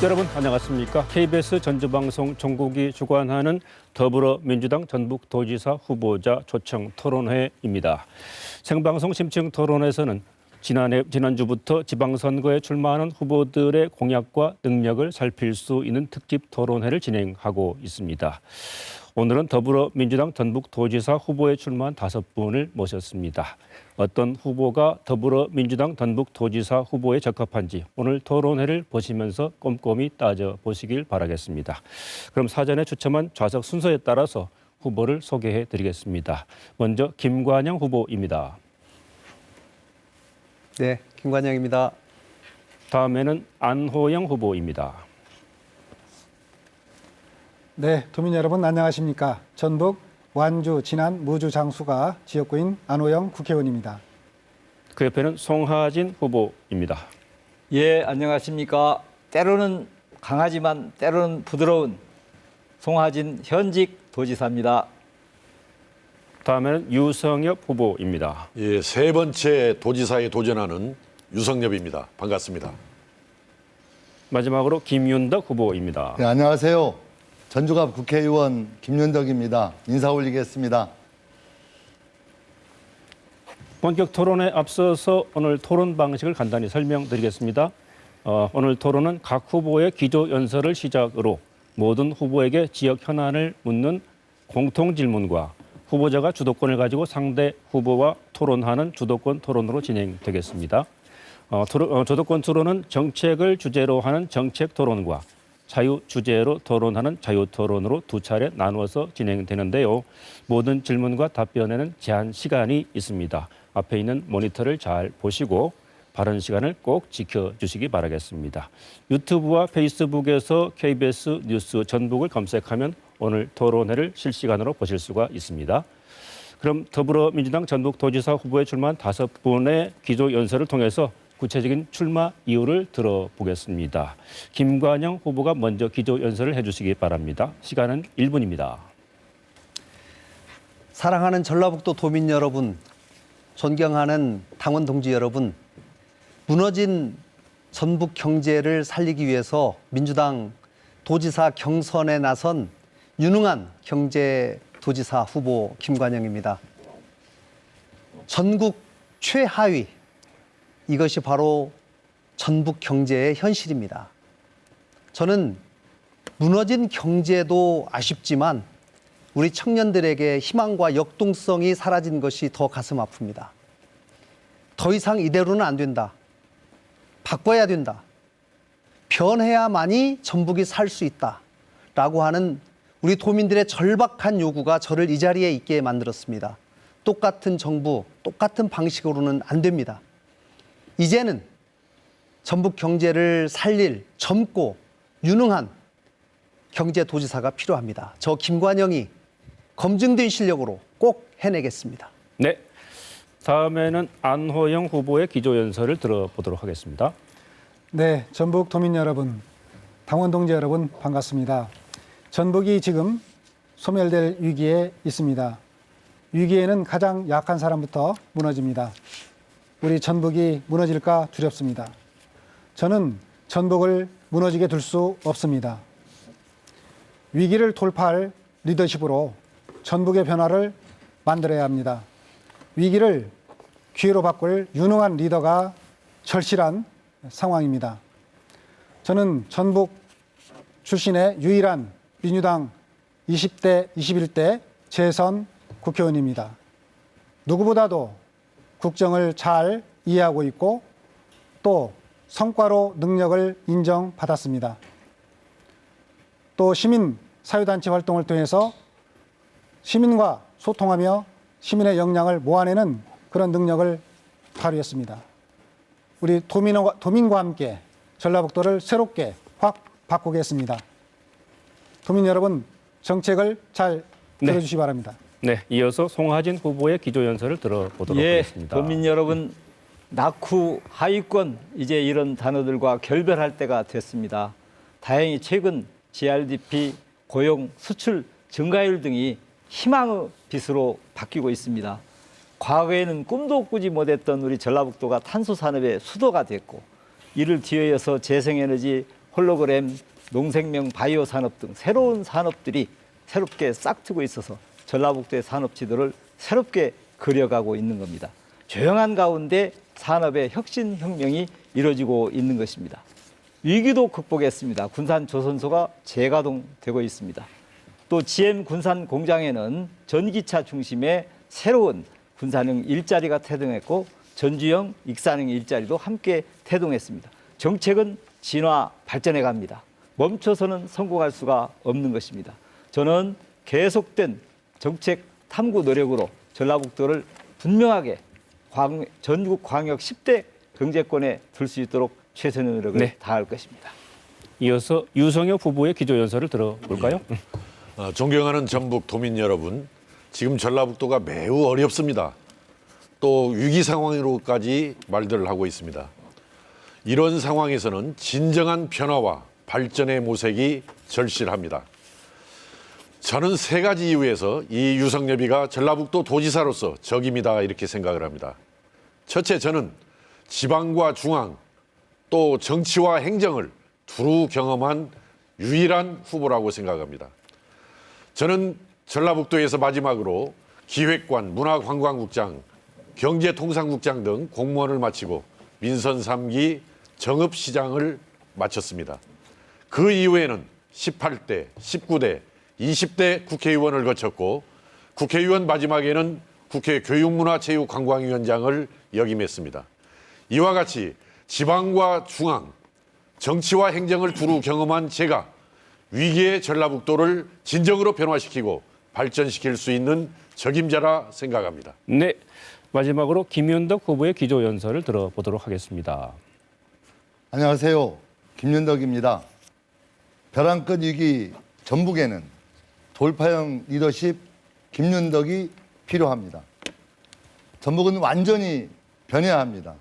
여러분 안녕하십니까? KBS 전주방송 전국이 주관하는 더불어민주당 전북도지사 후보자 초청 토론회입니다. 생방송 심층 토론에서는 지난주부터 지방선거에 출마하는 후보들의 공약과 능력을 살필 수 있는 특집 토론회를 진행하고 있습니다. 오늘은 더불어민주당 전북도지사 후보에 출마한 5분을 모셨습니다. 어떤 후보가 더불어민주당 전북도지사 후보에 적합한지 오늘 토론회를 보시면서 꼼꼼히 따져보시길 바라겠습니다. 그럼 사전에 추첨한 좌석 순서에 따라서 후보를 소개해 드리겠습니다. 먼저 김관영 후보입니다. 네, 김관영입니다. 다음에는 안호영 후보입니다. 네, 도민 여러분 안녕하십니까? 전북 완주, 진안, 무주, 장수가 지역구인 안호영 국회의원입니다. 그 옆에는 송하진 후보입니다. 예, 안녕하십니까. 때로는 강하지만 때로는 부드러운 송하진 현직 도지사입니다. 다음에는 유성엽 후보입니다. 예, 세 번째 도지사에 도전하는 유성엽입니다. 반갑습니다. 마지막으로 김윤덕 후보입니다. 네, 안녕하세요. 전주갑 국회의원 김윤덕입니다. 인사 올리겠습니다. 본격 토론에 앞서서 오늘 토론 방식을 간단히 설명드리겠습니다. 오늘 토론은 각 후보의 기조연설을 시작으로 모든 후보에게 지역 현안을 묻는 공통 질문과 후보자가 주도권을 가지고 상대 후보와 토론하는 주도권 토론으로 진행되겠습니다. 주도권 토론은 정책을 주제로 하는 정책 토론과 자유 주제로 토론하는 자유 토론으로 두 차례 나누어서 진행되는데요. 모든 질문과 답변에는 제한 시간이 있습니다. 앞에 있는 모니터를 잘 보시고 발언 시간을 꼭 지켜주시기 바라겠습니다. 유튜브와 페이스북에서 KBS 뉴스 전북을 검색하면 오늘 토론회를 실시간으로 보실 수가 있습니다. 그럼 더불어민주당 전북도지사 후보에 출마한 5분의 기조연설을 통해서 구체적인 출마 이유를 들어보겠습니다. 김관영 후보가 먼저 기조연설을 해주시기 바랍니다. 시간은 1분입니다. 사랑하는 전라북도 도민 여러분, 존경하는 당원 동지 여러분, 무너진 전북 경제를 살리기 위해서 민주당 도지사 경선에 나선 유능한 경제도지사 후보 김관영입니다. 전국 최하위, 이것이 바로 전북 경제의 현실입니다. 저는 무너진 경제도 아쉽지만 우리 청년들에게 희망과 역동성이 사라진 것이 더 가슴 아픕니다. 더 이상 이대로는 안 된다. 바꿔야 된다. 변해야만이 전북이 살 수 있다. 라고 하는 우리 도민들의 절박한 요구가 저를 이 자리에 있게 만들었습니다. 똑같은 정부, 똑같은 방식으로는 안 됩니다. 이제는 전북 경제를 살릴 젊고 유능한 경제도지사가 필요합니다. 저 김관영이 검증된 실력으로 꼭 해내겠습니다. 네, 다음에는 안호영 후보의 기조연설을 들어보도록 하겠습니다. 네, 전북 도민 여러분, 당원 동지 여러분 반갑습니다. 전북이 지금 소멸될 위기에 있습니다. 위기에는 가장 약한 사람부터 무너집니다. 우리 전북이 무너질까 두렵습니다. 저는 전북을 무너지게 둘 수 없습니다. 위기를 돌파할 리더십으로 전북의 변화를 만들어야 합니다. 위기를 기회로 바꿀 유능한 리더가 절실한 상황입니다. 저는 전북 출신의 유일한 민주당 20대, 21대 재선 국회의원입니다. 누구보다도 국정을 잘 이해하고 있고 또 성과로 능력을 인정받았습니다. 또 시민 사회단체 활동을 통해서 시민과 소통하며 시민의 역량을 모아내는 그런 능력을 발휘했습니다. 우리 도민과 함께 전라북도를 새롭게 확 바꾸겠습니다. 도민 여러분, 정책을 잘 들어주시기 바랍니다. 네, 이어서 송하진 후보의 기조연설을 들어보도록 하겠습니다. 도민 여러분, 낙후, 하위권 이제 이런 단어들과 결별할 때가 됐습니다. 다행히 최근 GRDP, 고용, 수출 증가율 등이 희망의 빛으로 바뀌고 있습니다. 과거에는 꿈도 꾸지 못했던 우리 전라북도가 탄소 산업의 수도가 됐고 이를 뒤이어서 재생에너지, 홀로그램, 농생명 바이오 산업 등 새로운 산업들이 새롭게 싹트고 있어서 전라북도의 산업 지도를 새롭게 그려가고 있는 겁니다. 조용한 가운데 산업의 혁신 혁명이 이루어지고 있는 것입니다. 위기도 극복했습니다. 군산 조선소가 재가동되고 있습니다. 또 GM 군산 공장에는 전기차 중심의 새로운 군산형 일자리가 태동했고 전주형, 익산형 일자리도 함께 태동했습니다. 정책은 진화 발전해 갑니다. 멈춰서는 성공할 수가 없는 것입니다. 저는 계속된 정책 탐구 노력으로 전라북도를 분명하게 전국 광역 10대 경제권에 들 수 있도록 최선의 노력을 네. 다할 것입니다. 이어서 유성엽 후보의 기조연설을 들어볼까요? 존경하는 전북 도민 여러분, 지금 전라북도가 매우 어렵습니다. 또 위기 상황으로까지 말들을 하고 있습니다. 이런 상황에서는 진정한 변화와 발전의 모색이 절실합니다. 저는 세 가지 이유에서 이 유성엽이가 전라북도 도지사로서 적임이다 이렇게 생각을 합니다. 첫째, 저는 지방과 중앙 또 정치와 행정을 두루 경험한 유일한 후보라고 생각합니다. 저는 전라북도에서 마지막으로 기획관, 문화관광국장, 경제통상국장 등 공무원을 마치고 민선 3기 정읍시장을 마쳤습니다. 그 이후에는 18대, 19대, 20대 국회의원을 거쳤고 국회의원 마지막에는 국회 교육문화체육관광위원장을 역임했습니다. 이와 같이 지방과 중앙, 정치와 행정을 두루 경험한 제가 위기의 전라북도를 진정으로 변화시키고 발전시킬 수 있는 적임자라 생각합니다. 네, 마지막으로 김윤덕 후보의 기조연설을 들어보도록 하겠습니다. 안녕하세요. 김윤덕입니다. 벼랑 끝 위기 전북에는 돌파형 리더십 김윤덕이 필요합니다. 전북은 완전히 변해야 합니다.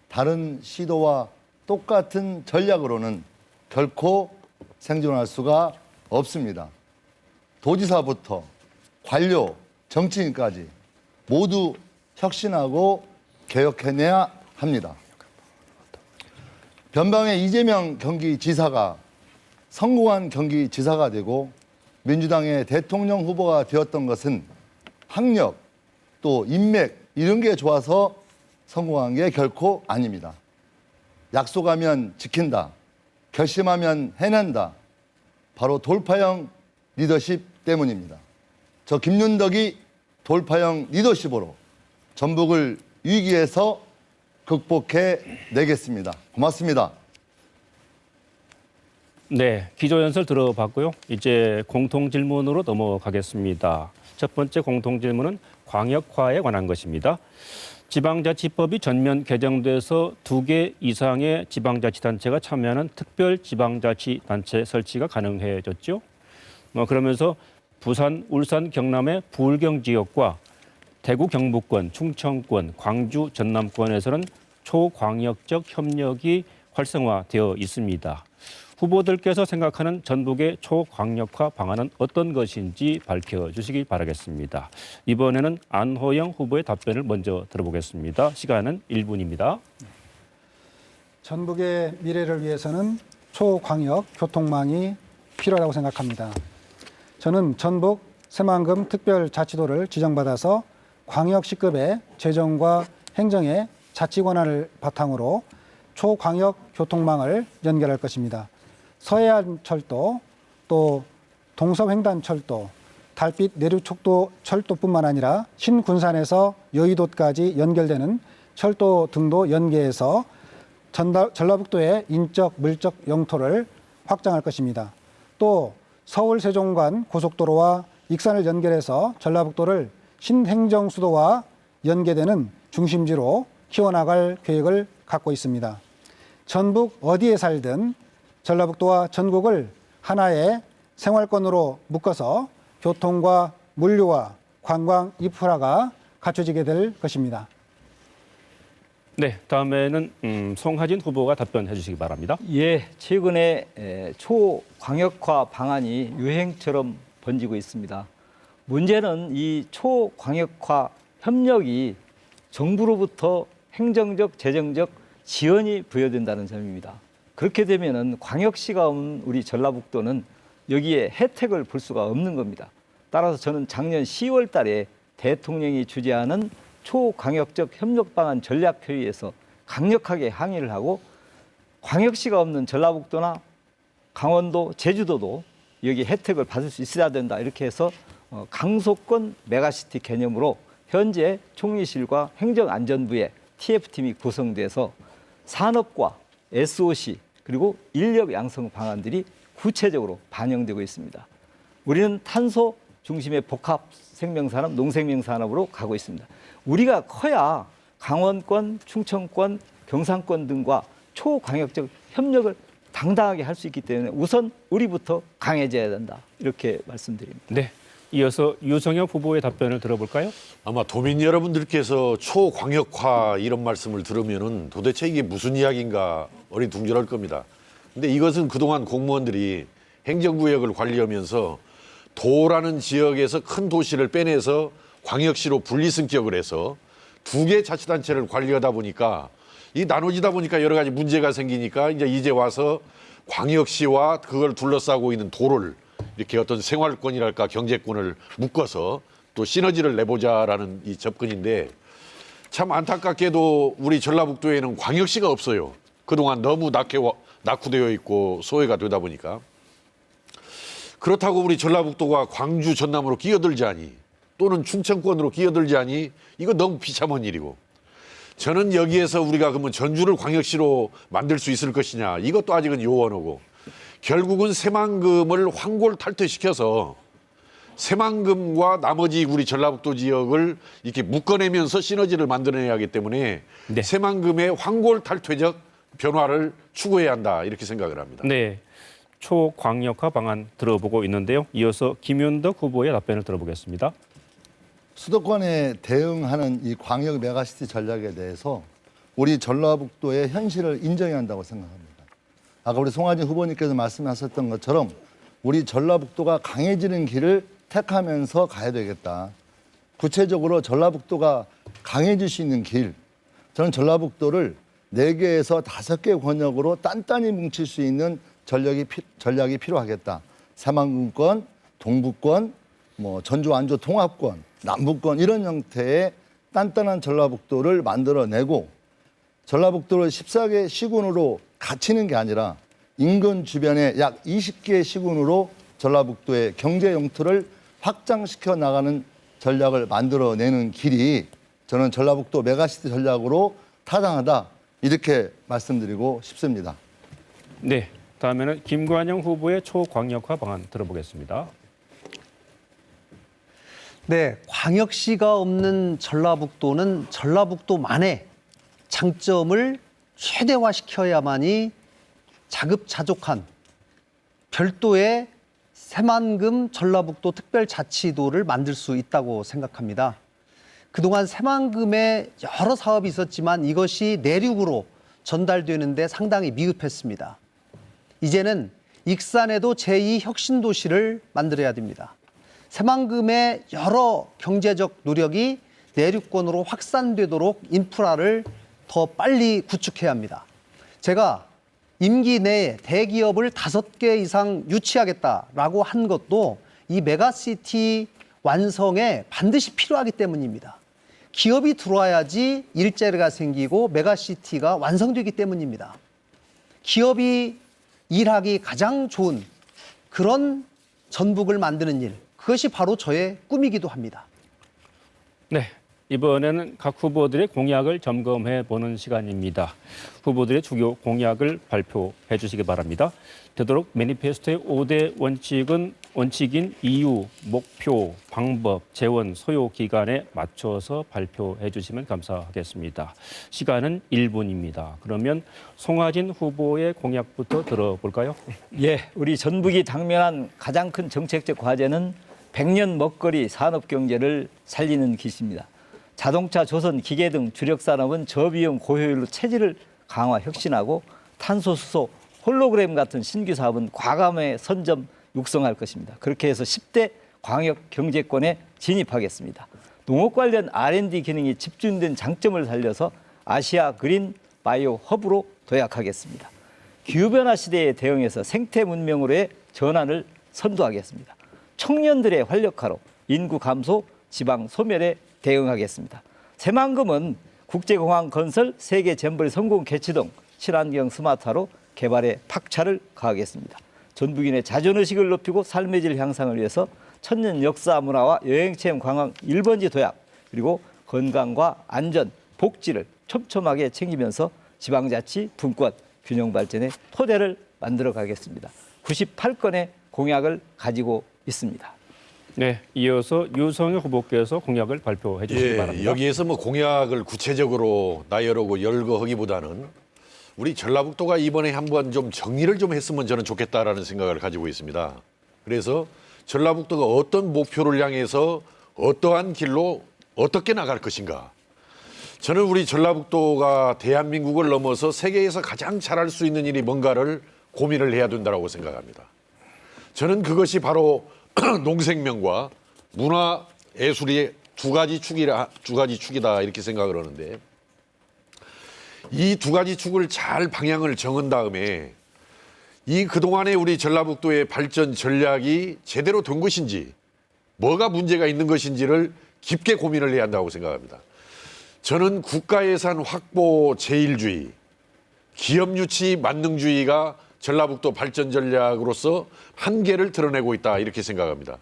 다른 시도와 똑같은 전략으로는 결코 생존할 수가 없습니다. 도지사부터 관료, 정치인까지 모두 혁신하고 개혁해내야 합니다. 변방의 이재명 경기지사가 성공한 경기지사가 되고 민주당의 대통령 후보가 되었던 것은 학력 또 인맥 이런 게 좋아서 성공한 게 결코 아닙니다. 약속하면 지킨다. 결심하면 해낸다. 바로 돌파형 리더십 때문입니다. 저 김윤덕이 돌파형 리더십으로 전북을 위기에서 극복해 내겠습니다. 고맙습니다. 네, 기조연설 들어봤고요. 이제 공통질문으로 넘어가겠습니다. 첫 번째 공통질문은 광역화에 관한 것입니다. 지방자치법이 전면 개정돼서 2개 이상의 지방자치단체가 참여하는 특별지방자치단체 설치가 가능해졌죠. 그러면서 부산, 울산, 경남의 부울경 지역과 대구, 경북권, 충청권, 광주, 전남권에서는 초광역적 협력이 활성화되어 있습니다. 후보들께서 생각하는 전북의 초광역화 방안은 어떤 것인지 밝혀주시기 바라겠습니다. 이번에는 안호영 후보의 답변을 먼저 들어보겠습니다. 시간은 1분입니다. 전북의 미래를 위해서는 초광역 교통망이 필요하다고 생각합니다. 저는 전북 새만금 특별자치도를 지정받아서 광역시급의 재정과 행정의 자치 권한을 바탕으로 초광역 교통망을 연결할 것입니다. 서해안철도, 또 동서횡단철도, 달빛 내륙촉도 철도뿐만 아니라 신군산에서 여의도까지 연결되는 철도 등도 연계해서 전라북도의 인적, 물적 영토를 확장할 것입니다. 또 서울 세종간 고속도로와 익산을 연결해서 전라북도를 신행정수도와 연계되는 중심지로 키워나갈 계획을 갖고 있습니다. 전북 어디에 살든 전라북도와 전국을 하나의 생활권으로 묶어서 교통과 물류와 관광 인프라가 갖춰지게 될 것입니다. 네, 다음에는 송하진 후보가 답변해 주시기 바랍니다. 예, 최근에 초광역화 방안이 유행처럼 번지고 있습니다. 문제는 이 초광역화 협력이 정부로부터 행정적, 재정적 지원이 부여된다는 점입니다. 그렇게 되면은 광역시가 없는 우리 전라북도는 여기에 혜택을 볼 수가 없는 겁니다. 따라서 저는 작년 10월 달에 대통령이 주재하는 초광역적 협력 방안 전략회의에서 강력하게 항의를 하고 광역시가 없는 전라북도나 강원도, 제주도도 여기 혜택을 받을 수 있어야 된다. 이렇게 해서 강소권 메가시티 개념으로 현재 총리실과 행정안전부의 TF팀이 구성돼서 산업과 SOC 그리고 인력 양성 방안들이 구체적으로 반영되고 있습니다. 우리는 탄소 중심의 복합 생명산업, 농생명산업으로 가고 있습니다. 우리가 커야 강원권, 충청권, 경상권 등과 초광역적 협력을 당당하게 할 수 있기 때문에 우선 우리부터 강해져야 된다. 이렇게 말씀드립니다. 네. 이어서 유성엽 후보의 답변을 들어볼까요? 아마 도민 여러분들께서 초광역화 이런 말씀을 들으면은 도대체 이게 무슨 이야기인가 어리둥절할 겁니다. 근데 이것은 그동안 공무원들이 행정구역을 관리하면서 도라는 지역에서 큰 도시를 빼내서 광역시로 분리승격을 해서 두 개 자치단체를 관리하다 보니까 이 나눠지다 보니까 여러 가지 문제가 생기니까 이제 와서 광역시와 그걸 둘러싸고 있는 도를 이렇게 어떤 생활권이랄까 경제권을 묶어서 또 시너지를 내보자라는 이 접근인데 참 안타깝게도 우리 전라북도에는 광역시가 없어요. 그동안 너무 낙후되어 있고 소외가 되다 보니까. 그렇다고 우리 전라북도가 광주, 전남으로 끼어들자니 또는 충청권으로 끼어들자니 이거 너무 비참한 일이고 저는 여기에서 우리가 그러면 전주를 광역시로 만들 수 있을 것이냐 이것도 아직은 요원하고 결국은 새만금을 황골탈퇴시켜서 새만금과 나머지 우리 전라북도 지역을 이렇게 묶어내면서 시너지를 만들어내야 하기 때문에 네. 새만금의 황골탈퇴적 변화를 추구해야 한다 이렇게 생각을 합니다. 네. 초광역화 방안 들어보고 있는데요. 이어서 김윤덕 후보의 답변을 들어보겠습니다. 수도권에 대응하는 이 광역 메가시티 전략에 대해서 우리 전라북도의 현실을 인정해야 한다고 생각합니다. 아까 우리 송하진 후보님께서 말씀하셨던 것처럼 우리 전라북도가 강해지는 길을 택하면서 가야 되겠다. 구체적으로 전라북도가 강해질 수 있는 길, 저는 전라북도를 4개에서 5개 권역으로 단단히 뭉칠 수 있는 전략이 필요하겠다. 새만금권, 동북권, 전주 완주 통합권, 남북권 이런 형태의 단단한 전라북도를 만들어내고 전라북도를 14개 시군으로 갇히는 게 아니라 인근 주변에 약 20개 시군으로 전라북도의 경제 영토를 확장시켜 나가는 전략을 만들어내는 길이 저는 전라북도 메가시티 전략으로 타당하다 이렇게 말씀드리고 싶습니다. 네. 다음에는 김관영 후보의 초광역화 방안 들어보겠습니다. 네, 광역시가 없는 전라북도는 전라북도만의 장점을 최대화시켜야만이 자급자족한 별도의 새만금 전라북도 특별자치도를 만들 수 있다고 생각합니다. 그동안 새만금에 여러 사업이 있었지만 이것이 내륙으로 전달되는데 상당히 미흡했습니다. 이제는 익산에도 제2 혁신도시를 만들어야 됩니다. 새만금의 여러 경제적 노력이 내륙권으로 확산되도록 인프라를 더 빨리 구축해야 합니다. 제가 임기 내에 대기업을 5개 이상 유치하겠다라고 한 것도 이 메가시티 완성에 반드시 필요하기 때문입니다. 기업이 들어와야지 일자리가 생기고 메가시티가 완성되기 때문입니다. 기업이 일하기 가장 좋은 그런 전북을 만드는 일, 그것이 바로 저의 꿈이기도 합니다. 네. 이번에는 각 후보들의 공약을 점검해 보는 시간입니다. 후보들의 주요 공약을 발표해 주시기 바랍니다. 되도록 매니페스토의 5대 원칙인 이유, 목표, 방법, 재원, 소요 기간에 맞춰서 발표해 주시면 감사하겠습니다. 시간은 1분입니다. 그러면 송하진 후보의 공약부터 들어볼까요? 예, 우리 전북이 당면한 가장 큰 정책적 과제는 100년 먹거리 산업 경제를 살리는 것입니다. 자동차, 조선, 기계 등 주력 산업은 저비용 고효율로 체질을 강화 혁신하고 탄소 수소, 홀로그램 같은 신규 사업은 과감하게 선점 육성할 것입니다. 그렇게 해서 10대 광역 경제권에 진입하겠습니다. 농업 관련 R&D 기능이 집중된 장점을 살려서 아시아 그린 바이오 허브로 도약하겠습니다. 기후변화 시대에 대응해서 생태 문명으로의 전환을 선도하겠습니다. 청년들의 활력화로 인구 감소, 지방 소멸에 대응하겠습니다. 새만금은 국제공항 건설, 세계 잼버리 성공 개최 등 친환경 스마트화로 개발에 박차를 가하겠습니다. 전북인의 자존의식을 높이고 삶의 질 향상을 위해서 천년 역사 문화와 여행체험 관광 1번지 도약, 그리고 건강과 안전, 복지를 촘촘하게 챙기면서 지방자치, 분권, 균형 발전의 토대를 만들어 가겠습니다. 98건의 공약을 가지고 있습니다. 네, 이어서 유성효 후보께서 공약을 발표해 주시기 바랍니다. 여기에서 뭐 공약을 구체적으로 나열하고 열거하기보다는 우리 전라북도가 이번에 한번 좀 정리를 좀 했으면 저는 좋겠다라는 생각을 가지고 있습니다. 그래서 전라북도가 어떤 목표를 향해서 어떠한 길로 어떻게 나갈 것인가. 저는 우리 전라북도가 대한민국을 넘어서 세계에서 가장 잘할 수 있는 일이 뭔가를 고민을 해야 된다고 생각합니다. 저는 그것이 바로 농생명과 문화 예술의 두 가지 축이다 이렇게 생각을 하는데, 이 두 가지 축을 잘 방향을 정한 다음에 이 그동안에 우리 전라북도의 발전 전략이 제대로 된 것인지, 뭐가 문제가 있는 것인지를 깊게 고민을 해야 한다고 생각합니다. 저는 국가예산 확보 제일주의, 기업 유치 만능주의가 전라북도 발전 전략으로서 한계를 드러내고 있다 이렇게 생각합니다.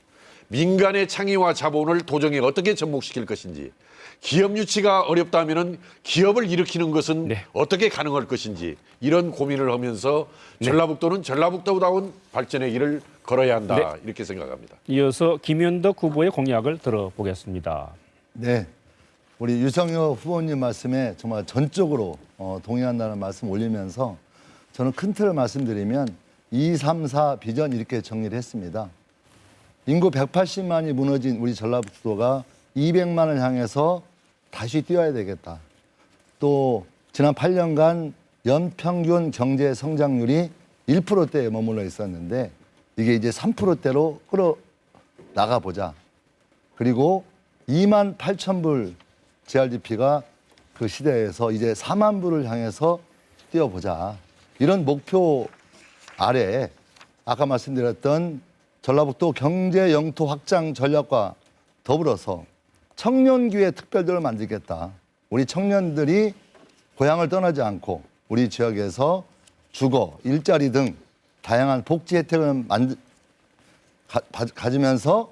민간의 창의와 자본을 도정에 어떻게 접목시킬 것인지, 기업 유치가 어렵다면 기업을 일으키는 것은 네. 어떻게 가능할 것인지, 이런 고민을 하면서 전라북도는 전라북도다운 발전의 길을 걸어야 한다 이렇게 생각합니다. 이어서 김현덕 후보의 공약을 들어보겠습니다. 네, 우리 유성효 후보님 말씀에 정말 전적으로 동의한다는 말씀 올리면서 저는 큰 틀을 말씀드리면 2, 3, 4 비전 이렇게 정리를 했습니다. 인구 180만이 무너진 우리 전라북도가 200만을 향해서 다시 뛰어야 되겠다. 또 지난 8년간 연평균 경제 성장률이 1%대에 머물러 있었는데 이게 이제 3%대로 끌어나가 보자. 그리고 2만 8천 불 GRDP가 그 시대에서 이제 4만 불을 향해서 뛰어보자. 이런 목표 아래 아까 말씀드렸던 전라북도 경제 영토 확장 전략과 더불어서 청년기회 특별도를 만들겠다. 우리 청년들이 고향을 떠나지 않고 우리 지역에서 주거, 일자리 등 다양한 복지 혜택을 가지면서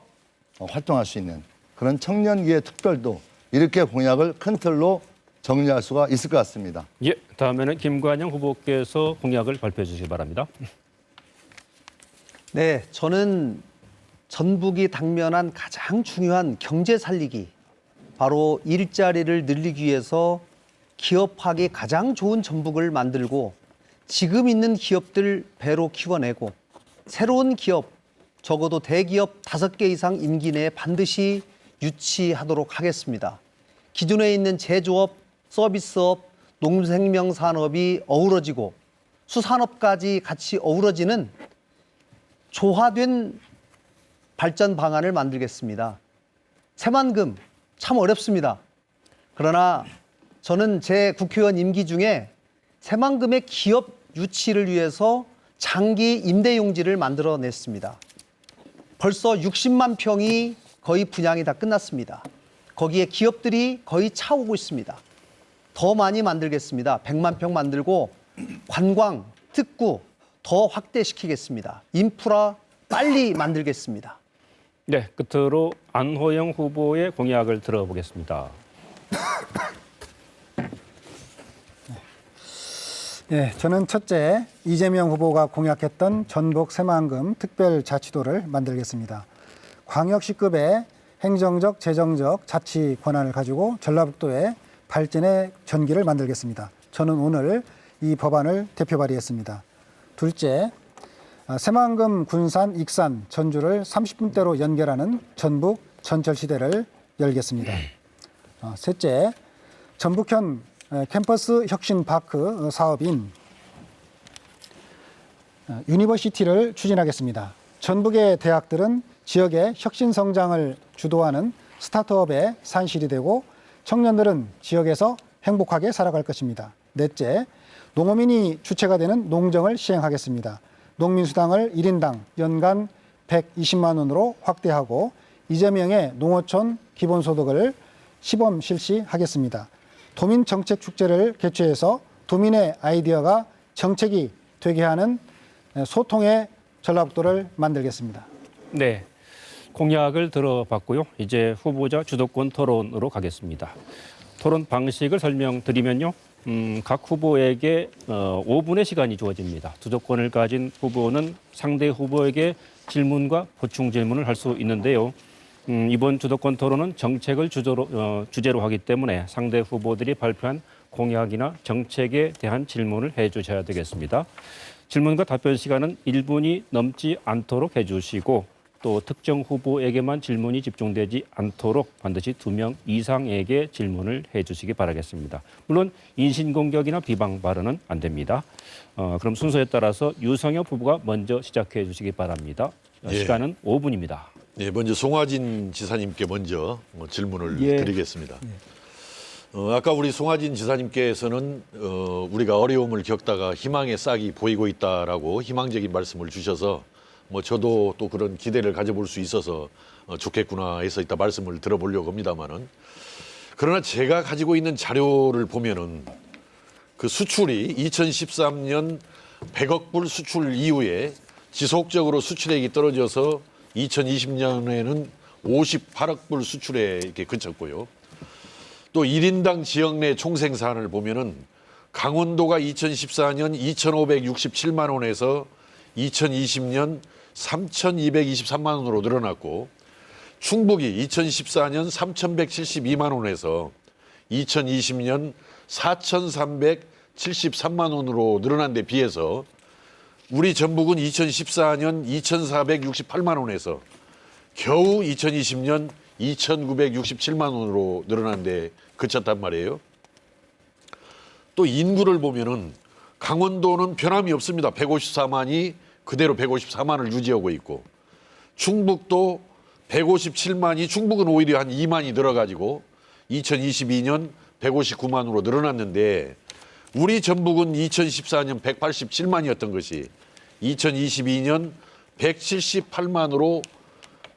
활동할 수 있는 그런 청년기회 특별도, 이렇게 공약을 큰 틀로 정리할 수가 있을 것 같습니다. 예, 다음에는 김관영 후보께서 공약을 발표해 주시기 바랍니다. 네, 저는 전북이 당면한 가장 중요한 경제 살리기, 바로 일자리를 늘리기 위해서 기업하기 가장 좋은 전북을 만들고 지금 있는 기업들 배로 키워내고 새로운 기업, 적어도 대기업 5개 이상 임기 내에 반드시 유치하도록 하겠습니다. 기존에 있는 제조업, 서비스업, 농생명 산업이 어우러지고 수산업까지 같이 어우러지는 조화된 발전 방안을 만들겠습니다. 새만금 참 어렵습니다. 그러나 저는 제 국회의원 임기 중에 새만금의 기업 유치를 위해서 장기 임대용지를 만들어냈습니다. 벌써 60만 평이 거의 분양이 다 끝났습니다. 거기에 기업들이 거의 차오고 있습니다. 더 많이 만들겠습니다. 100만 평 만들고 관광, 특구 더 확대시키겠습니다. 인프라 빨리 만들겠습니다. 네, 끝으로 안호영 후보의 공약을 들어보겠습니다. 네, 저는 첫째, 이재명 후보가 공약했던 전북 새만금 특별자치도를 만들겠습니다. 광역시급의 행정적, 재정적 자치 권한을 가지고 전라북도의 발전의 전기를 만들겠습니다. 저는 오늘 이 법안을 대표 발의했습니다. 둘째, 새만금, 군산, 익산, 전주를 30분대로 연결하는 전북 전철시대를 열겠습니다. 셋째, 전북형 캠퍼스 혁신파크 사업인 유니버시티를 추진하겠습니다. 전북의 대학들은 지역의 혁신 성장을 주도하는 스타트업의 산실이 되고 청년들은 지역에서 행복하게 살아갈 것입니다. 넷째, 농어민이 주체가 되는 농정을 시행하겠습니다. 농민수당을 1인당 연간 120만 원으로 확대하고 이재명의 농어촌 기본소득을 시범 실시하겠습니다. 도민정책축제를 개최해서 도민의 아이디어가 정책이 되게 하는 소통의 전라북도를 만들겠습니다. 네, 공약을 들어봤고요. 이제 후보자 주도권 토론으로 가겠습니다. 토론 방식을 설명드리면요. 각 후보에게 5분의 시간이 주어집니다. 주도권을 가진 후보는 상대 후보에게 질문과 보충 질문을 할 수 있는데요. 이번 주도권 토론은 정책을 주제로 하기 때문에 상대 후보들이 발표한 공약이나 정책에 대한 질문을 해주셔야 되겠습니다. 질문과 답변 시간은 1분이 넘지 않도록 해주시고 또 특정 후보에게만 질문이 집중되지 않도록 반드시 2명 이상에게 질문을 해주시기 바라겠습니다. 물론 인신공격이나 비방 발언은 안 됩니다. 그럼 순서에 따라서 유성엽 후보가 먼저 시작해 주시기 바랍니다. 예. 시간은 5분입니다. 네, 먼저 송하진 지사님께 먼저 질문을 예. 드리겠습니다. 아까 우리 송하진 지사님께서는 우리가 어려움을 겪다가 희망의 싹이 보이고 있다라고 희망적인 말씀을 주셔서 뭐 저도 또 그런 기대를 가져볼 수 있어서 좋겠구나 해서 이따 말씀을 들어보려고 합니다만은, 그러나 제가 가지고 있는 자료를 보면은 그 수출이 2013년 100억 불 수출 이후에 지속적으로 수출액이 떨어져서 2020년에는 58억 불 수출에 이렇게 그쳤고요. 또 1인당 지역 내 총생산을 보면은 강원도가 2014년 2,567만 원에서 2020년 3,223만 원으로 늘어났고, 충북이 2014년 3,172만 원에서 2020년 4,373만 원으로 늘어난 데 비해서 우리 전북은 2014년 2,468만 원에서 겨우 2020년 2,967만 원으로 늘어난 데 그쳤단 말이에요. 또 인구를 보면은 강원도는 변함이 없습니다. 154만이 그대로 154만을 유지하고 있고, 충북도 157만이, 충북은 오히려 한 2만이 늘어가지고 2022년 159만으로 늘어났는데, 우리 전북은 2014년 187만이었던 것이 2022년 178만으로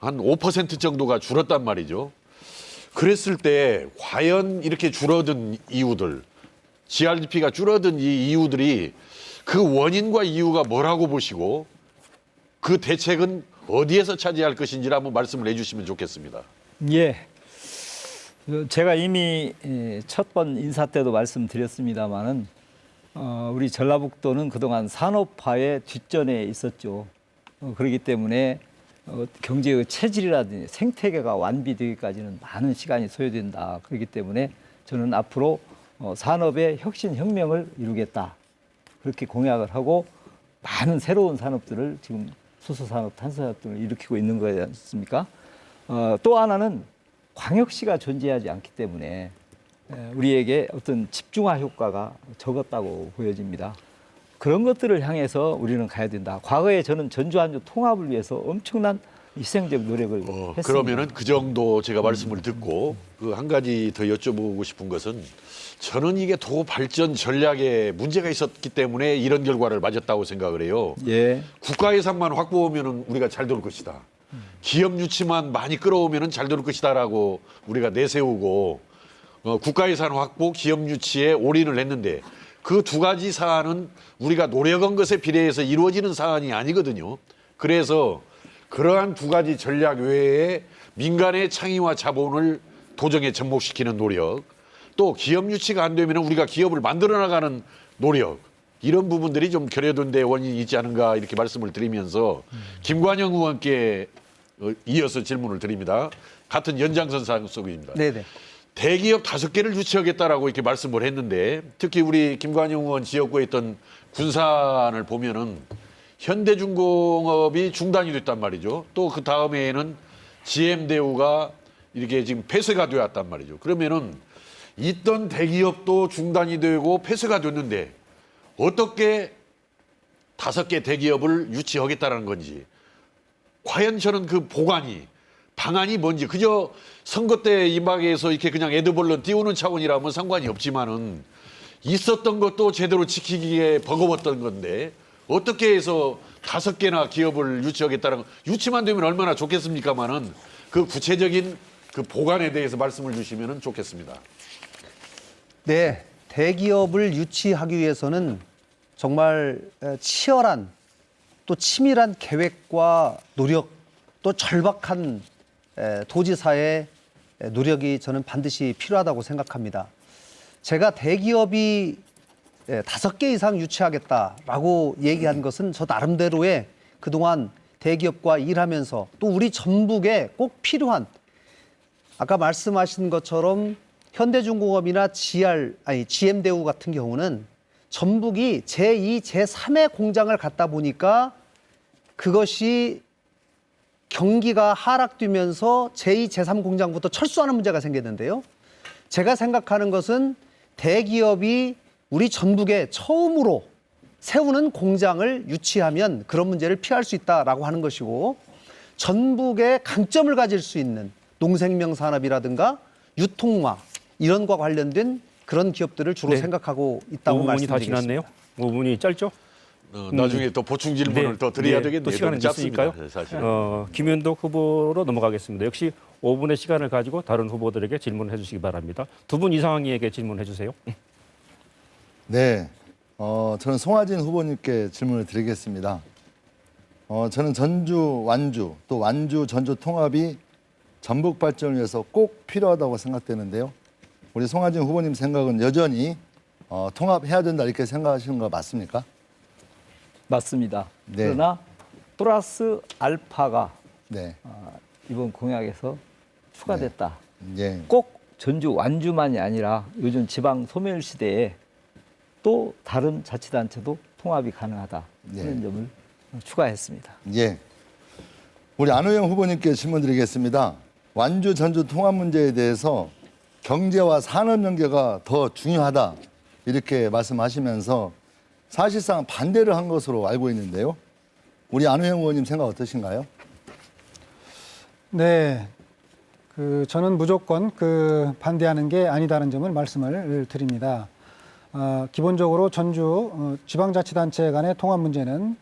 한 5% 정도가 줄었단 말이죠. 그랬을 때 과연 이렇게 줄어든 이유들, GRDP가 줄어든 이 이유들이 그 원인과 이유가 뭐라고 보시고 그 대책은 어디에서 차지할 것인지를 한번 말씀을 해주시면 좋겠습니다. 예. 제가 이미 첫 번 인사 때도 말씀드렸습니다마는 우리 전라북도는 그동안 산업화의 뒷전에 있었죠. 그렇기 때문에 경제의 체질이라든지 생태계가 완비되기까지는 많은 시간이 소요된다. 그렇기 때문에 저는 앞으로 산업의 혁신혁명을 이루겠다. 그렇게 공약을 하고 많은 새로운 산업들을 지금 수소산업, 탄소산업 등을 일으키고 있는 거지 않습니까? 또 하나는 광역시가 존재하지 않기 때문에 우리에게 어떤 집중화 효과가 적었다고 보여집니다. 그런 것들을 향해서 우리는 가야 된다. 과거에 저는 전주 안주 통합을 위해서 엄청난 희생적 노력을 했습니다. 그러면은 그 정도 제가 말씀을 듣고 그 한 가지 더 여쭤보고 싶은 것은, 저는 이게 도 발전 전략에 문제가 있었기 때문에 이런 결과를 맞았다고 생각을 해요. 예. 국가 예산만 확보하면은 우리가 잘 될 것이다. 기업 유치만 많이 끌어오면은 잘 될 것이다라고 우리가 내세우고 국가 예산 확보, 기업 유치에 올인을 했는데, 그 두 가지 사안은 우리가 노력한 것에 비례해서 이루어지는 사안이 아니거든요. 그래서 그러한 두 가지 전략 외에 민간의 창의와 자본을 도정에 접목시키는 노력, 또 기업 유치가 안 되면 우리가 기업을 만들어 나가는 노력, 이런 부분들이 좀 결여된 데 원인이 있지 않은가 이렇게 말씀을 드리면서 김관영 의원께 이어서 질문을 드립니다. 같은 연장선 속입니다. 네네. 대기업 5개를 유치하겠다라고 이렇게 말씀을 했는데, 특히 우리 김관영 의원 지역구에 있던 군산을 보면은 현대중공업이 중단이 됐단 말이죠. 또 그 다음에는 GM대우가 이렇게 지금 폐쇄가 되었단 말이죠. 그러면은 있던 대기업도 중단이 되고 폐쇄가 됐는데 어떻게 5개 대기업을 유치하겠다는 건지, 과연 저는 그 보관이 방안이 뭔지, 그저 선거 때 임박에서 이렇게 그냥 에드벌런 띄우는 차원이라면 상관이 없지만은 있었던 것도 제대로 지키기에 버거웠던 건데 어떻게 해서 5개나 기업을 유치하겠다는 거, 유치만 되면 얼마나 좋겠습니까마는 그 구체적인 그 보관에 대해서 말씀을 주시면 좋겠습니다. 네, 대기업을 유치하기 위해서는 정말 치열한 또 치밀한 계획과 노력 또 절박한 도지사의 노력이 저는 반드시 필요하다고 생각합니다. 제가 대기업이 5개 이상 유치하겠다라고 얘기한 것은 저 나름대로의 그동안 대기업과 일하면서 또 우리 전북에 꼭 필요한 아까 말씀하신 것처럼 현대중공업이나 GM대우 같은 경우는 전북이 제2, 제3의 공장을 갖다 보니까 그것이 경기가 하락되면서 제2, 제3 공장부터 철수하는 문제가 생겼는데요. 제가 생각하는 것은 대기업이 우리 전북에 처음으로 세우는 공장을 유치하면 그런 문제를 피할 수 있다라고 하는 것이고 전북의 강점을 가질 수 있는 농생명 산업이라든가 유통화 이런 것과 관련된 그런 기업들을 주로 네. 생각하고 있다고 5분이 다 말씀드리겠습니다. 지났네요. 5분이 짧죠? 나중에 또 보충 질문을 더 드려야 되겠네요. 또 시간은 너무 짧습니다, 있으니까요. 사실은. 김윤덕 후보로 넘어가겠습니다. 역시 5분의 시간을 가지고 다른 후보들에게 질문해 주시기 바랍니다. 2분 이상에게 질문해 주세요. 네, 저는 송하진 후보님께 질문을 드리겠습니다. 저는 전주, 완주, 또 완주, 전주 통합이 전북 발전을 위해서 꼭 필요하다고 생각되는데요. 우리 송하진 후보님 생각은 여전히 통합해야 된다 이렇게 생각하시는 거 맞습니까? 맞습니다. 네. 그러나 플러스 알파가 네, 이번 공약에서 추가됐다. 예, 꼭 전주 완주만이 아니라 요즘 지방 소멸 시대에 또 다른 자치단체도 통합이 가능하다. 하는 네. 점을 추가했습니다. 예. 우리 안호영 후보님께 질문드리겠습니다. 완주, 전주 통합 문제에 대해서 경제와 산업 연계가 더 중요하다 이렇게 말씀하시면서 사실상 반대를 한 것으로 알고 있는데요. 우리 안호영 의원님 생각 어떠신가요? 네, 저는 무조건 반대하는 게 아니다는 점을 말씀을 드립니다. 기본적으로 전주 지방자치단체 간의 통합 문제는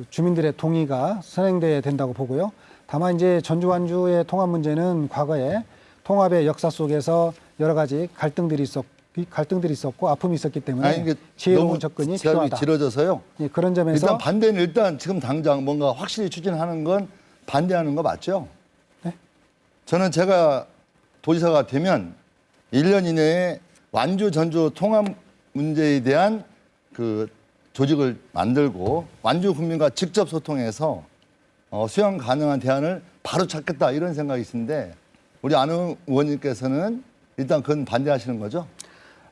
주민들의 동의가 선행돼야 된다고 보고요. 다만 이제 전주 완주의 통합 문제는 과거에 통합의 역사 속에서 여러 가지 갈등들이 있었고 아픔이 있었기 때문에 이게 지혜로운 너무 접근이 제압이 필요하다. 길어져서요. 예, 그런 점에서 일단 반대는 일단 지금 당장 뭔가 확실히 추진하는 건 반대하는 거 맞죠? 네. 저는 제가 도지사가 되면 1년 이내에 완주 전주 통합 문제에 대한 그 조직을 만들고 완주 국민과 직접 소통해서 수용 가능한 대안을 바로 찾겠다 이런 생각이 있는데 우리 안 의원님께서는 일단 그건 반대하시는 거죠?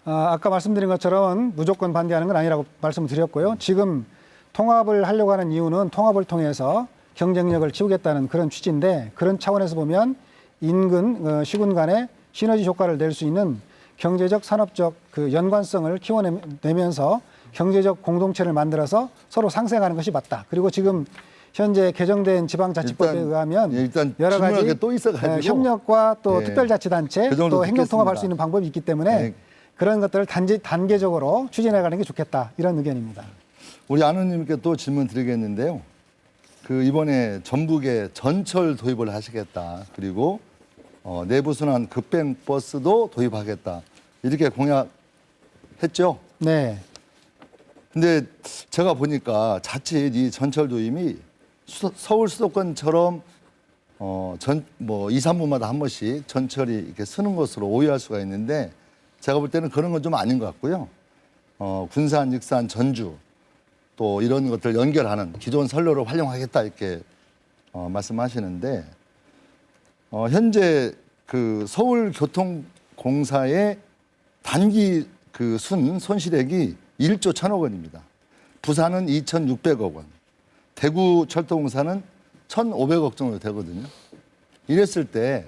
아까 말씀드린 것처럼 무조건 반대하는 건 아니라고 말씀드렸고요. 지금 통합을 하려고 하는 이유는 통합을 통해서 경쟁력을 키우겠다는 그런 취지인데 그런 차원에서 보면 인근 시군 간의 시너지 효과를 낼 수 있는 경제적 산업적 그 연관성을 키워내면서 경제적 공동체를 만들어서 서로 상생하는 것이 맞다. 그리고 지금 현재 개정된 지방자치법에 의하면 일단 여러 가지 질문할 게 또 있어가지고. 협력과 또 예. 특별자치단체 그 정도 또 행정통합할 듣겠습니다. 수 있는 방법이 있기 때문에 네. 그런 것들을 단계적으로 추진해가는 게 좋겠다 이런 의견입니다. 우리 안 의원님께 또 질문 드리겠는데요. 이번에 전북에 전철 도입을 하시겠다. 그리고 내부순환 급행 버스도 도입하겠다. 이렇게 공약했죠. 네. 근데 제가 보니까 자칫 이 전철 도입이 서울 수도권처럼 2, 3분마다 한 번씩 전철이 이렇게 쓰는 것으로 오해할 수가 있는데 제가 볼 때는 그런 건 좀 아닌 것 같고요. 군산, 익산, 전주 또 이런 것들 연결하는 기존 선로를 활용하겠다 이렇게 말씀하시는데 현재 서울교통공사의 단기 손실액이 1조 1,000억 원입니다. 부산은 2,600억 원, 대구철도공사는 1,500억 정도 되거든요. 이랬을 때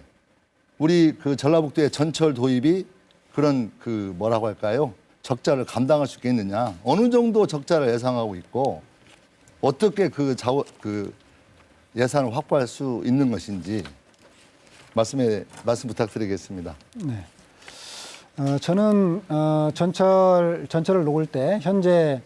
우리 전라북도의 전철 도입이 그런 뭐라고 할까요? 적자를 감당할 수 있겠느냐? 어느 정도 적자를 예상하고 있고 어떻게 예산을 확보할 수 있는 것인지 말씀 부탁드리겠습니다. 네. 저는 전철을 놓을 때 현재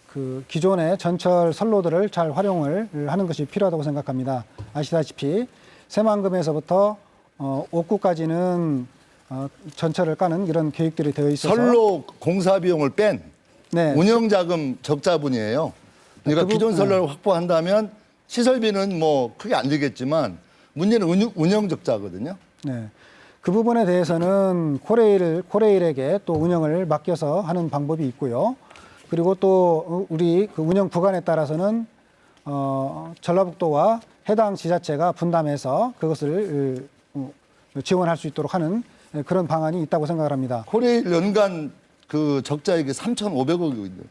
그 기존의 전철 선로들을 잘 활용을 하는 것이 필요하다고 생각합니다. 아시다시피 새만금에서부터 옥구까지는 전철을 까는 이런 계획들이 되어 있어서 선로 공사 비용을 뺀 네. 운영자금 적자분이에요. 그러니까 그 기존 부분- 선로를 확보한다면 시설비는 뭐 크게 안 들겠지만 문제는 운영 적자거든요. 네. 그 부분에 대해서는 코레일에게 또 운영을 맡겨서 하는 방법이 있고요. 그리고 또 우리 그 운영 구간에 따라서는 전라북도와 해당 지자체가 분담해서 그것을 지원할 수 있도록 하는 그런 방안이 있다고 생각을 합니다. 코레일 연간 그 적자액이 3,500억이거든요.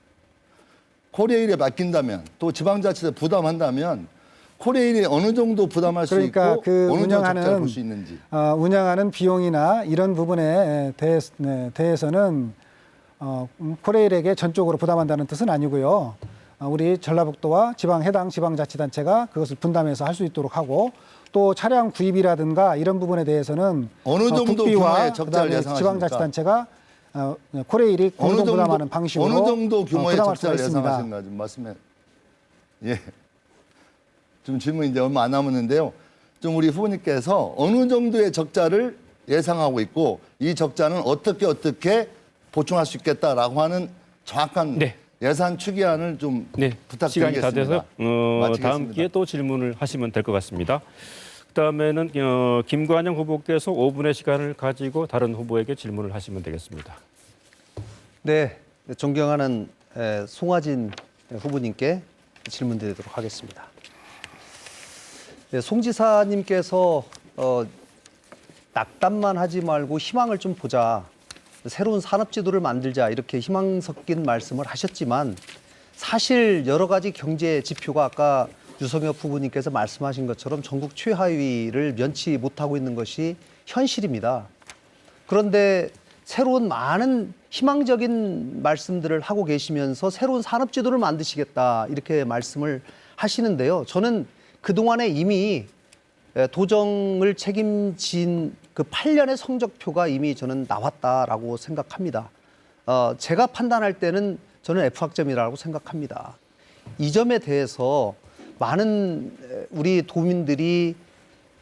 코레일에 맡긴다면 또 지방자치에 부담한다면 코레일이 어느 정도 부담할 수 그러니까 있고 그 어느 정도 적자를 운영하는 볼 수 있는지. 운영하는 비용이나 이런 부분에 대해서는 코레일에게 전적으로 부담한다는 뜻은 아니고요. 우리 전라북도와 해당 지방자치단체가 그것을 분담해서 할 수 있도록 하고 또 차량 구입이라든가 이런 부분에 대해서는 어느 정도 국비와 규모의 적자를 그다음에 예상하십니까? 지방자치단체가 코레일이 공동 부담하는 방식으로 어느 정도 규모의 부담할 수가 적자를 있습니다. 예상하신가 좀 말씀해. 예. 좀 질문이 이제 얼마 안 남았는데요. 좀 우리 후보님께서 어느 정도의 적자를 예상하고 있고 이 적자는 어떻게 보충할 수 있겠다라고 하는 정확한 네. 예산 추기안을 좀 네, 시간이 다 부탁드리겠습니다. 돼서 마치겠습니다. 다음 기회에 또 질문을 하시면 될 것 같습니다. 그다음에는 김관영 후보께서 5분의 시간을 가지고 다른 후보에게 질문을 하시면 되겠습니다. 네, 존경하는 송하진 후보님께 질문 드리도록 하겠습니다. 네, 송 지사님께서 낙담만 하지 말고 희망을 좀 보자, 새로운 산업지도를 만들자 이렇게 희망 섞인 말씀을 하셨지만 사실 여러 가지 경제 지표가 아까 유성엽 후보님께서 말씀하신 것처럼 전국 최하위를 면치 못하고 있는 것이 현실입니다. 그런데 새로운 많은 희망적인 말씀들을 하고 계시면서 새로운 산업지도를 만드시겠다 이렇게 말씀을 하시는데요. 저는 그동안에 이미 도정을 책임진 그 8년의 성적표가 이미 저는 나왔다라고 생각합니다. 제가 판단할 때는 저는 F학점이라고 생각합니다. 이 점에 대해서 많은 우리 도민들이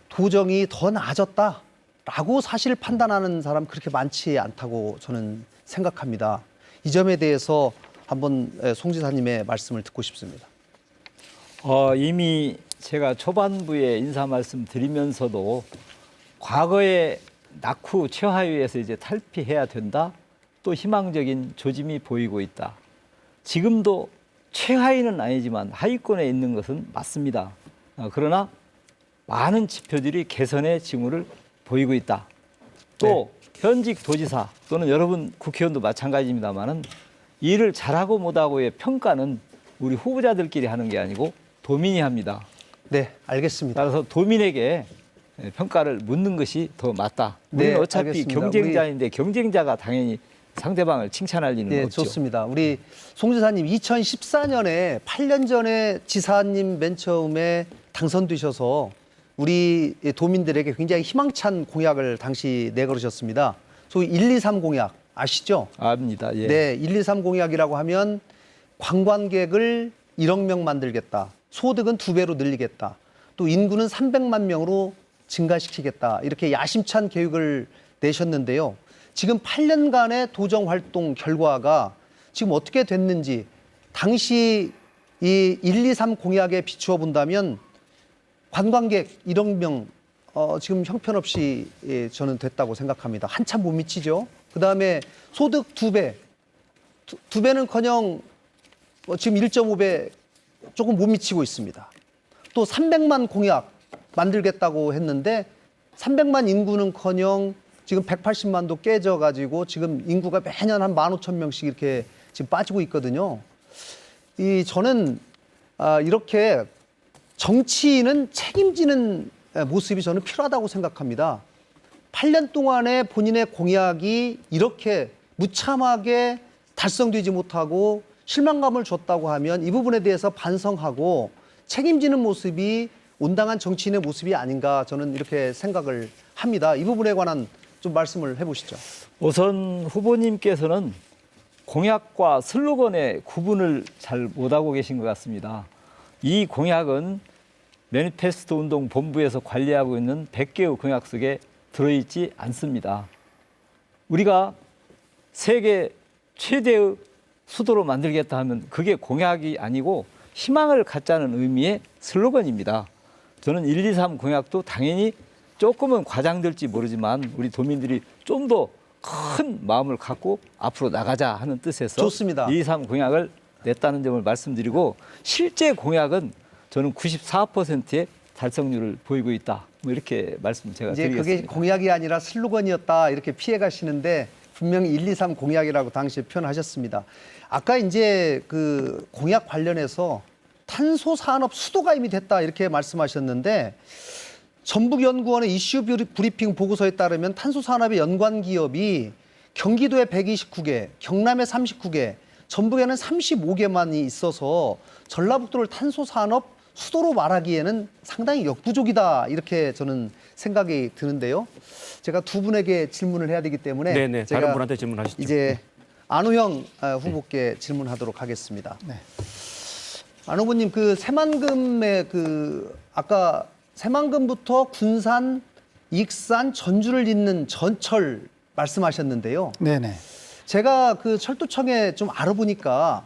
도정이 더 나아졌다라고 사실 판단하는 사람 그렇게 많지 않다고 저는 생각합니다. 이 점에 대해서 한번 송 지사님의 말씀을 듣고 싶습니다. 이미 제가 초반부에 인사 말씀 드리면서도 과거의 낙후 최하위에서 이제 탈피해야 된다. 또 희망적인 조짐이 보이고 있다. 지금도 최하위는 아니지만 하위권에 있는 것은 맞습니다. 그러나 많은 지표들이 개선의 징후를 보이고 있다. 또 현직 도지사 또는 여러분 국회의원도 마찬가지입니다만은 일을 잘하고 못하고의 평가는 우리 후보자들끼리 하는 게 아니고 도민이 합니다. 네, 알겠습니다. 따라서 도민에게 평가를 묻는 것이 더 맞다. 우리는 네, 어차피 알겠습니다. 경쟁자인데 경쟁자가 당연히 상대방을 칭찬할 리는 네, 없죠. 좋습니다. 우리 송 지사님 2014년에 8년 전에 지사님 맨 처음에 당선되셔서 우리 도민들에게 굉장히 희망찬 공약을 당시 내걸으셨습니다. 소위 123 공약 아시죠? 압니다. 예. 네, 123 공약이라고 하면 관광객을 1억 명 만들겠다. 소득은 2배로 늘리겠다. 또 인구는 300만 명으로 증가시키겠다. 이렇게 야심찬 계획을 내셨는데요. 지금 8년간의 도정 활동 결과가 지금 어떻게 됐는지 당시 이 123 공약에 비추어 본다면 관광객 1억 명 지금 형편없이 저는 됐다고 생각합니다. 한참 못 미치죠. 그다음에 소득 2배. 2배는커녕 지금 1.5배 조금 못 미치고 있습니다. 또 300만 공약 만들겠다고 했는데 300만 인구는커녕 지금 180만도 깨져가지고 지금 인구가 매년 한 15,000명씩 이렇게 지금 빠지고 있거든요. 저는 이렇게 정치인은 책임지는 모습이 저는 필요하다고 생각합니다. 8년 동안에 본인의 공약이 이렇게 무참하게 달성되지 못하고 실망감을 줬다고 하면 이 부분에 대해서 반성하고 책임지는 모습이 온당한 정치인의 모습이 아닌가 저는 이렇게 생각을 합니다. 이 부분에 관한 좀 말씀을 해보시죠. 우선 후보님께서는 공약과 슬로건의 구분을 잘 못하고 계신 것 같습니다. 이 공약은 매니페스토 운동 본부에서 관리하고 있는 100개의 공약 속에 들어있지 않습니다. 우리가 세계 최대의 수도로 만들겠다 하면 그게 공약이 아니고 희망을 갖자는 의미의 슬로건입니다. 저는 1, 2, 3 공약도 당연히 조금은 과장될지 모르지만 우리 도민들이 좀 더 큰 마음을 갖고 앞으로 나가자 하는 뜻에서 좋습니다. 1, 2, 3 공약을 냈다는 점을 말씀드리고 실제 공약은 저는 94%의 달성률을 보이고 있다. 뭐 이렇게 말씀 제가 이제 드리겠습니다. 그게 공약이 아니라 슬로건이었다 이렇게 피해 가시는데 분명히 1, 2, 3 공약이라고 당시에 표현하셨습니다. 아까 이제 그 공약 관련해서 탄소 산업 수도가 이미 됐다 이렇게 말씀하셨는데 전북연구원의 이슈 브리핑 보고서에 따르면 탄소 산업의 연관 기업이 경기도에 129개, 경남에 39개, 전북에는 35개만이 있어서 전라북도를 탄소 산업 수도로 말하기에는 상당히 역부족이다 이렇게 저는 생각이 드는데요. 제가 두 분에게 질문을 해야 되기 때문에 네네, 제가 다른 분한테 질문하시죠. 이제 안호영 후보께 질문하도록 하겠습니다. 네. 안 후보님 그 새만금의 그 아까 새만금부터 군산, 익산, 전주를 잇는 전철 말씀하셨는데요. 네네. 제가 그 철도청에 좀 알아보니까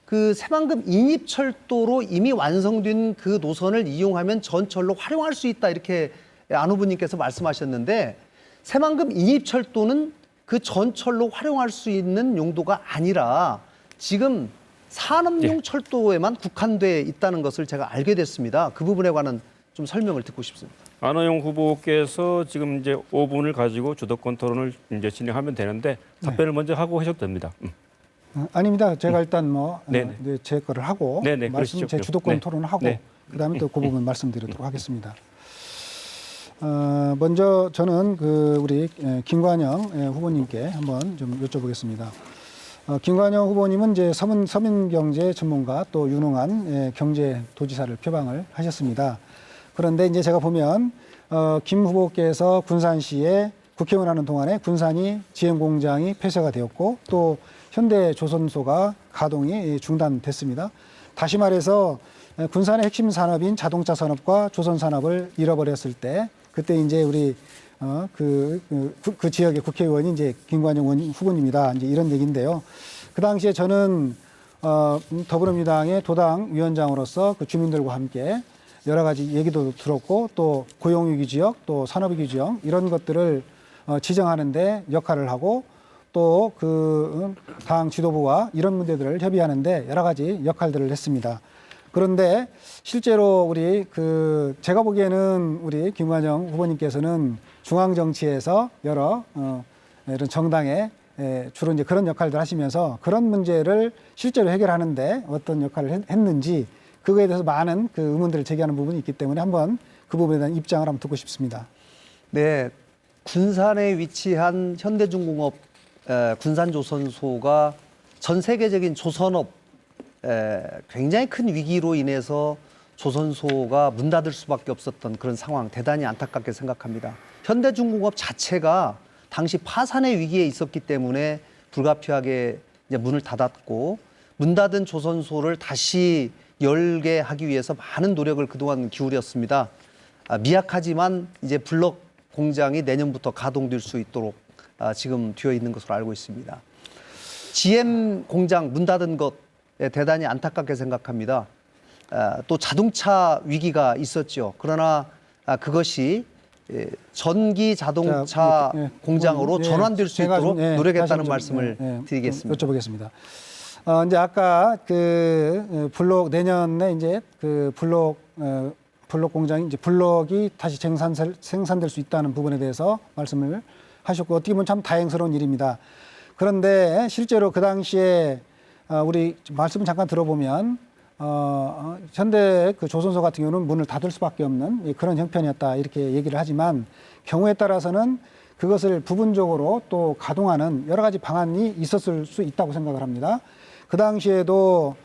그 새만금 인입철도로 이미 완성된 그 노선을 이용하면 전철로 활용할 수 있다 이렇게 안 후보님께서 말씀하셨는데 새만금 인입철도는 그 전철로 활용할 수 있는 용도가 아니라 지금 산업용 철도에만 국한돼 있다는 것을 제가 알게 됐습니다. 그 부분에 관한 좀 설명을 듣고 싶습니다. 안호영 후보께서 지금 이제 5분을 가지고 주도권 토론을 이제 진행하면 되는데 답변을 먼저 하고 하셔도 됩니다. 아닙니다. 제가 일단 뭐 네네. 제 거를 하고 네네, 말씀 그러시죠. 제 주도권 네. 토론을 하고 네. 그다음에 또 그 부분 말씀드리도록 하겠습니다. 먼저 저는 그 우리 김관영 후보님께 한번 좀 여쭤보겠습니다. 김관영 후보님은 이제 서민 경제 전문가 또 유능한 경제 도지사를 표방을 하셨습니다. 그런데 이제 제가 보면 김 후보께서 군산시에 국회의원 하는 동안에 군산이 GM 공장이 폐쇄가 되었고 또 현대조선소가 가동이 중단됐습니다. 다시 말해서 군산의 핵심 산업인 자동차 산업과 조선 산업을 잃어버렸을 때 그때 이제 우리 그 지역의 국회의원이 이제 김관영 후보님이다 이제 이런 얘기인데요. 그 당시에 저는 더불어민주당의 도당 위원장으로서 그 주민들과 함께 여러 가지 얘기도 들었고 또 고용위기 지역 또 산업위기 지역 이런 것들을 지정하는데 역할을 하고 또 그 당 지도부와 이런 문제들을 협의하는데 여러 가지 역할들을 했습니다. 그런데 실제로 우리 제가 보기에는 우리 김관영 후보님께서는 중앙 정치에서 여러 이런 정당에 주로 이제 그런 역할들 하시면서 그런 문제를 실제로 해결하는데 어떤 역할을 했는지 그거에 대해서 많은 그 의문들을 제기하는 부분이 있기 때문에 한번 그 부분에 대한 입장을 한번 듣고 싶습니다. 네, 군산에 위치한 현대중공업 군산조선소가 전 세계적인 조선업 굉장히 큰 위기로 인해서 조선소가 문 닫을 수밖에 없었던 그런 상황 대단히 안타깝게 생각합니다. 현대중공업 자체가 당시 파산의 위기에 있었기 때문에 불가피하게 이제 문을 닫았고 문 닫은 조선소를 다시 열게 하기 위해서 많은 노력을 그동안 기울였습니다. 미약하지만 이제 블록 공장이 내년부터 가동될 수 있도록 지금 되어 있는 것으로 알고 있습니다. GM 공장 문 닫은 것 대단히 안타깝게 생각합니다. 또 자동차 위기가 있었죠. 그러나 그것이 전기 자동차 공장으로 전환될 수 있도록 노력했다는 말씀을 드리겠습니다. 여쭤보겠습니다. 이제 아까 그 블록 내년에 이제 그 블록 공장이 이제 블록이 다시 생산될 수 있다는 부분에 대해서 말씀을 하셨고 어떻게 보면 참 다행스러운 일입니다. 그런데 실제로 그 당시에 우리 말씀을 잠깐 들어보면 현대 그 조선소 같은 경우는 문을 닫을 수밖에 없는 그런 형편이었다 이렇게 얘기를 하지만 경우에 따라서는 그것을 부분적으로 또 가동하는 여러 가지 방안이 있었을 수 있다고 생각을 합니다. 그 당시에도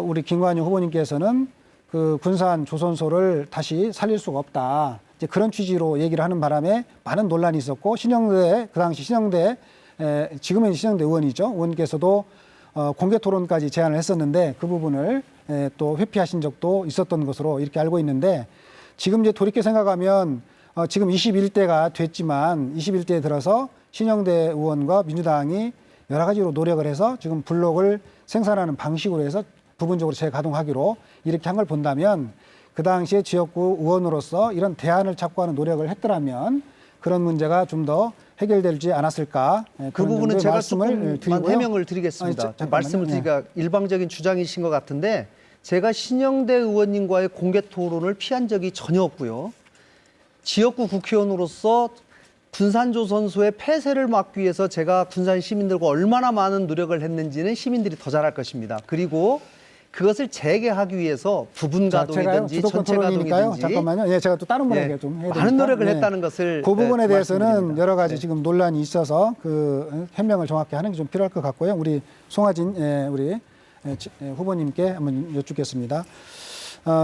우리 김관영 후보님께서는 그 군산 조선소를 다시 살릴 수가 없다. 이제 그런 취지로 얘기를 하는 바람에 많은 논란이 있었고 신영대 그 당시 신영대 지금은 신영대 의원이죠. 의원께서도 공개 토론까지 제안을 했었는데 그 부분을 또 회피하신 적도 있었던 것으로 이렇게 알고 있는데 지금 이제 돌이켜 생각하면 지금 21대가 됐지만 21대에 들어서 신영대 의원과 민주당이 여러 가지로 노력을 해서 지금 블록을 생산하는 방식으로 해서 부분적으로 재가동하기로 이렇게 한 걸 본다면 그 당시에 지역구 의원으로서 이런 대안을 찾고 하는 노력을 했더라면 그런 문제가 좀 더 해결되지 않았을까. 그 부분은 제가 조금만 드리고요. 해명을 드리겠습니다. 잠깐만요. 말씀을 드리기가 일방적인 주장이신 것 같은데 제가 신영대 의원님과의 공개 토론을 피한 적이 전혀 없고요. 지역구 국회의원으로서 군산조선소의 폐쇄를 막기 위해서 제가 군산 시민들과 얼마나 많은 노력을 했는지는 시민들이 더 잘 알 것입니다. 그리고 그것을 재개하기 위해서 부분 가동이든지 전체 가동이든지 잠깐만요. 예, 제가 또 다른 분 얘기 좀 해야 되니까. 많은 노력을 했다는 것을 그 부분에 대해서는 말씀드립니다. 여러 가지 지금 논란이 있어서 그 해명을 정확히 하는 게 좀 필요할 것 같고요. 우리 송하진 우리 후보님께 한번 여쭙겠습니다.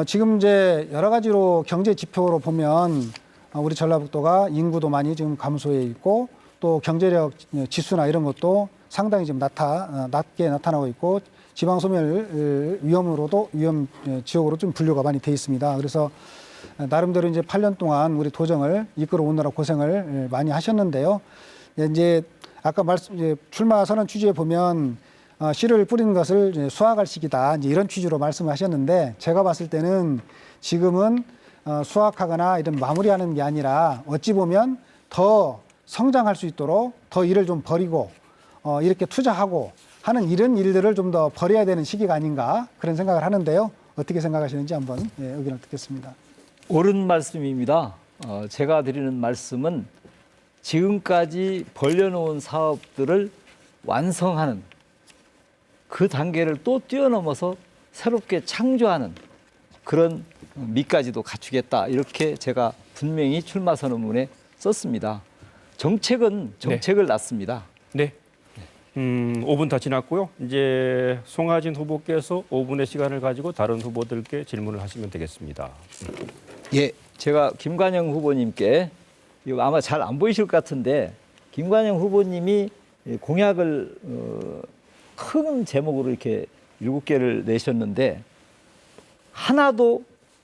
지금 이제 여러 가지로 경제 지표로 보면 우리 전라북도가 인구도 많이 지금 감소해 있고 또 경제력 지수나 이런 것도 상당히 지금 낮게 나타나고 있고 지방 소멸 위험 지역으로 좀 분류가 많이 돼 있습니다. 그래서 나름대로 이제 8년 동안 우리 도정을 이끌어 오느라 고생을 많이 하셨는데요. 이제 아까 출마 선언 취지에 보면 씨를 뿌리는 것을 이제 수확할 시기다 이제 이런 취지로 말씀하셨는데 제가 봤을 때는 지금은 수확하거나 이런 마무리하는 게 아니라 어찌 보면 더 성장할 수 있도록 더 일을 좀 벌이고 이렇게 투자하고 하는 이런 일들을 좀 더 벌여야 되는 시기가 아닌가 그런 생각을 하는데요. 어떻게 생각하시는지 한번 의견을 듣겠습니다. 옳은 말씀입니다. 제가 드리는 말씀은 지금까지 벌려놓은 사업들을 완성하는 그 단계를 또 뛰어넘어서 새롭게 창조하는 그런 미까지도 갖추겠다. 이렇게 제가 분명히 출마 선언문에 썼습니다. 정책은 정책을 놨습니다. 네. 5분 다 지났고요. 이제 송하진 후보께서 5분의 시간을 가지고 다른 후보들께 질문을 하시면 되겠습니다. 예, 제가 김관영 후보님께 이거 아마 잘 안 보이실 것 같은데 김관영 후보님이 공약을 큰 제목으로 이렇게 7개를 내셨는데 하나도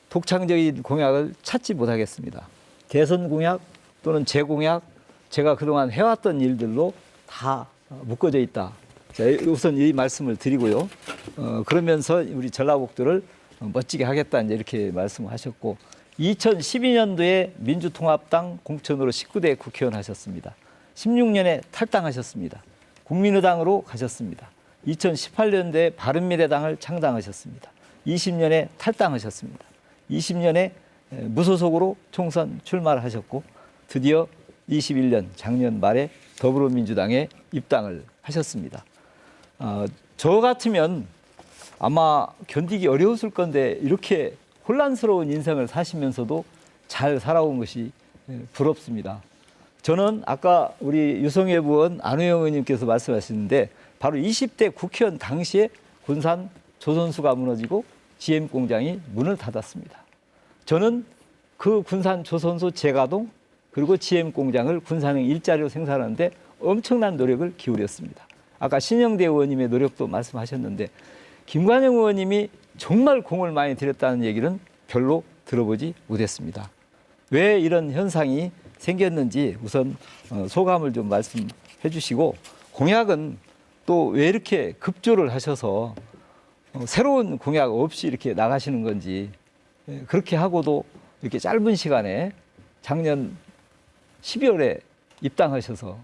독창적인 공약을 찾지 못하겠습니다. 대선 공약 또는 재공약 제가 그동안 해왔던 일들로 다 묶어져 있다. 자, 우선 이 말씀을 드리고요. 그러면서 우리 전라북도를 멋지게 하겠다 이제 이렇게 말씀하셨고 2012년도에 민주통합당 공천으로 19대 국회의원 하셨습니다. 16년에 탈당하셨습니다. 국민의당으로 가셨습니다. 2018년도에 바른미래당을 창당하셨습니다. 20년에 탈당하셨습니다. 20년에 무소속으로 총선 출마를 하셨고 드디어 21년 작년 말에 더불어민주당에 입당을 하셨습니다. 저 같으면 아마 견디기 어려웠을 건데 이렇게 혼란스러운 인생을 사시면서도 잘 살아온 것이 부럽습니다. 저는 아까 우리 유성엽 의원, 안우영 의원님께서 말씀하셨는데 바로 20대 국회의원 당시에 군산 조선소가 무너지고 GM 공장이 문을 닫았습니다. 저는 그 군산 조선소 재가동 그리고 GM 공장을 군산행 일자리로 생산하는데 엄청난 노력을 기울였습니다. 아까 신영대 의원님의 노력도 말씀하셨는데 김관영 의원님이 정말 공을 많이 들였다는 얘기는 별로 들어보지 못했습니다. 왜 이런 현상이 생겼는지 우선 소감을 좀 말씀해 주시고 공약은 또 왜 이렇게 급조를 하셔서 새로운 공약 없이 이렇게 나가시는 건지 그렇게 하고도 이렇게 짧은 시간에 작년 12월에 입당하셔서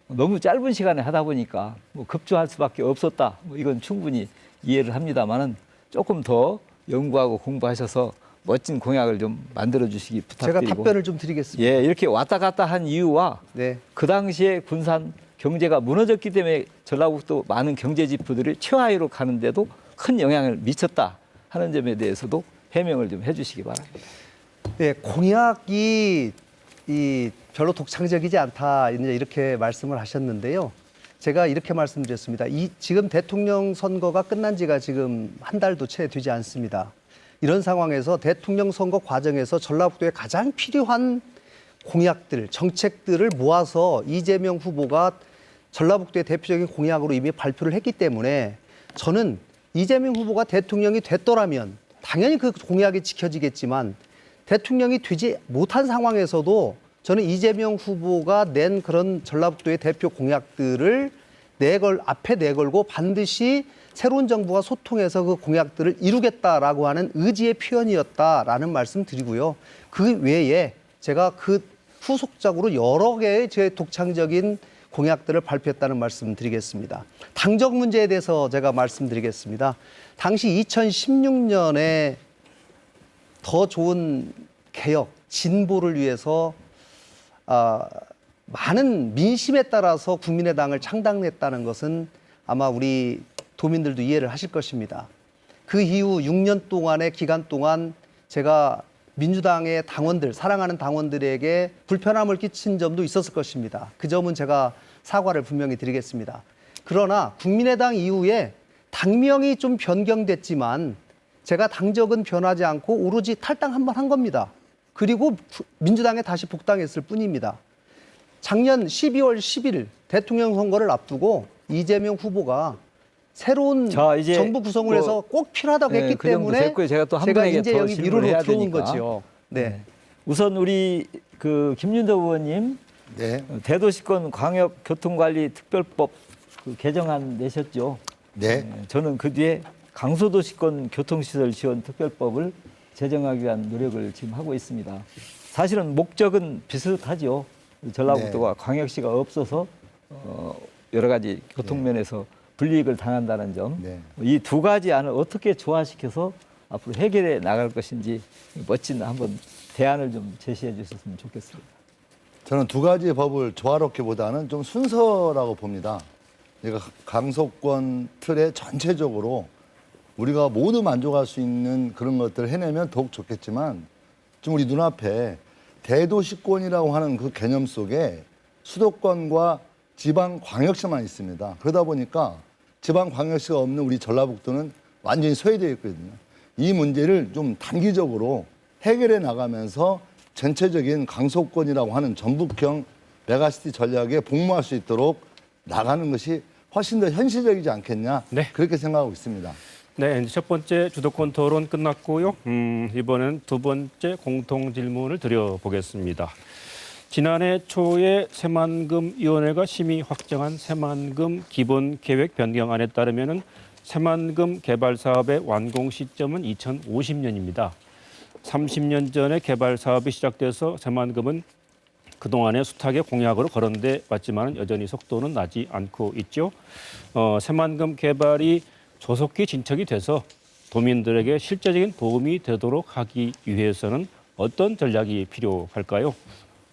너무 짧은 시간에 하다 보니까 뭐 급조할 수밖에 없었다. 뭐 이건 충분히 이해를 합니다만은 조금 더 연구하고 공부하셔서 멋진 공약을 좀 만들어 주시기 부탁드리고. 제가 답변을 좀 드리겠습니다. 예, 이렇게 왔다 갔다 한 이유와 네. 그 당시에 군산 경제가 무너졌기 때문에 전라북도 많은 경제 지표들이 최하위로 가는데도 큰 영향을 미쳤다 하는 점에 대해서도 해명을 좀 해주시기 바랍니다. 네, 공약이 별로 독창적이지 않다 이제 이렇게 말씀을 하셨는데요. 제가 이렇게 말씀드렸습니다. 지금 대통령 선거가 끝난 지가 지금 한 달도 채 되지 않습니다. 이런 상황에서 대통령 선거 과정에서 전라북도에 가장 필요한 공약들, 정책들을 모아서 이재명 후보가 전라북도의 대표적인 공약으로 이미 발표를 했기 때문에 저는 이재명 후보가 대통령이 됐더라면 당연히 그 공약이 지켜지겠지만 대통령이 되지 못한 상황에서도 저는 이재명 후보가 낸 그런 전라북도의 대표 공약들을 앞에 내걸고 반드시 새로운 정부와 소통해서 그 공약들을 이루겠다라고 하는 의지의 표현이었다라는 말씀 드리고요. 그 외에 제가 그 후속적으로 여러 개의 제 독창적인 공약들을 발표했다는 말씀 드리겠습니다. 당적 문제에 대해서 제가 말씀드리겠습니다. 당시 2016년에 더 좋은 개혁, 진보를 위해서 많은 민심에 따라서 국민의당을 창당했다는 것은 아마 우리 도민들도 이해를 하실 것입니다. 그 이후 6년 동안의 기간 동안 제가 민주당의 당원들, 사랑하는 당원들에게 불편함을 끼친 점도 있었을 것입니다. 그 점은 제가 사과를 분명히 드리겠습니다. 그러나 국민의당 이후에 당명이 좀 변경됐지만 제가 당적은 변하지 않고 오로지 탈당 한 번 한 겁니다. 그리고 민주당에 다시 복당했을 뿐입니다. 작년 12월 10일 대통령 선거를 앞두고 이재명 후보가 새로운 자, 이제 정부 구성을 뭐, 해서 꼭 필요하다고 네, 했기 그 정도 때문에 됐고요. 제가 또 한 제가 분에게 이제 더 여기 질문을 미로로 해야 들어온 되니까. 거죠. 네. 우선 우리 그 김윤덕 의원님 네. 대도시권 광역교통관리특별법 그 개정안 내셨죠. 네. 저는 그 뒤에 강서도시권 교통시설 지원 특별법을 제정하기 위한 노력을 지금 하고 있습니다. 사실은 목적은 비슷하죠. 전라북도가 광역시가 없어서 여러 가지 교통면에서 불이익을 당한다는 점. 네. 이 두 가지 안을 어떻게 조화시켜서 앞으로 해결해 나갈 것인지 멋진 한번 대안을 좀 제시해 주셨으면 좋겠습니다. 저는 두 가지 법을 조화롭기보다는 좀 순서라고 봅니다. 그러니까 강서권 틀에 전체적으로 우리가 모두 만족할 수 있는 그런 것들을 해내면 더욱 좋겠지만 지금 우리 눈앞에 대도시권이라고 하는 그 개념 속에 수도권과 지방 광역시만 있습니다. 그러다 보니까 지방 광역시가 없는 우리 전라북도는 완전히 소외되어 있거든요. 이 문제를 좀 단기적으로 해결해 나가면서 전체적인 강서권이라고 하는 전북형 메가시티 전략에 복무할 수 있도록 나가는 것이 훨씬 더 현실적이지 않겠냐. 네. 그렇게 생각하고 있습니다. 네, 이제 첫 번째 주도권 토론 끝났고요. 이번엔 두 번째 공통 질문을 드려보겠습니다. 지난해 초에 새만금위원회가 심의 확정한 새만금 기본계획 변경안에 따르면 새만금 개발 사업의 완공 시점은 2050년입니다. 30년 전에 개발 사업이 시작돼서 새만금은 그동안의 숱하게 공약으로 거론돼 왔지만 여전히 속도는 나지 않고 있죠. 새만금 개발이 조속히 진척이 돼서 도민들에게 실제적인 도움이 되도록 하기 위해서는 어떤 전략이 필요할까요?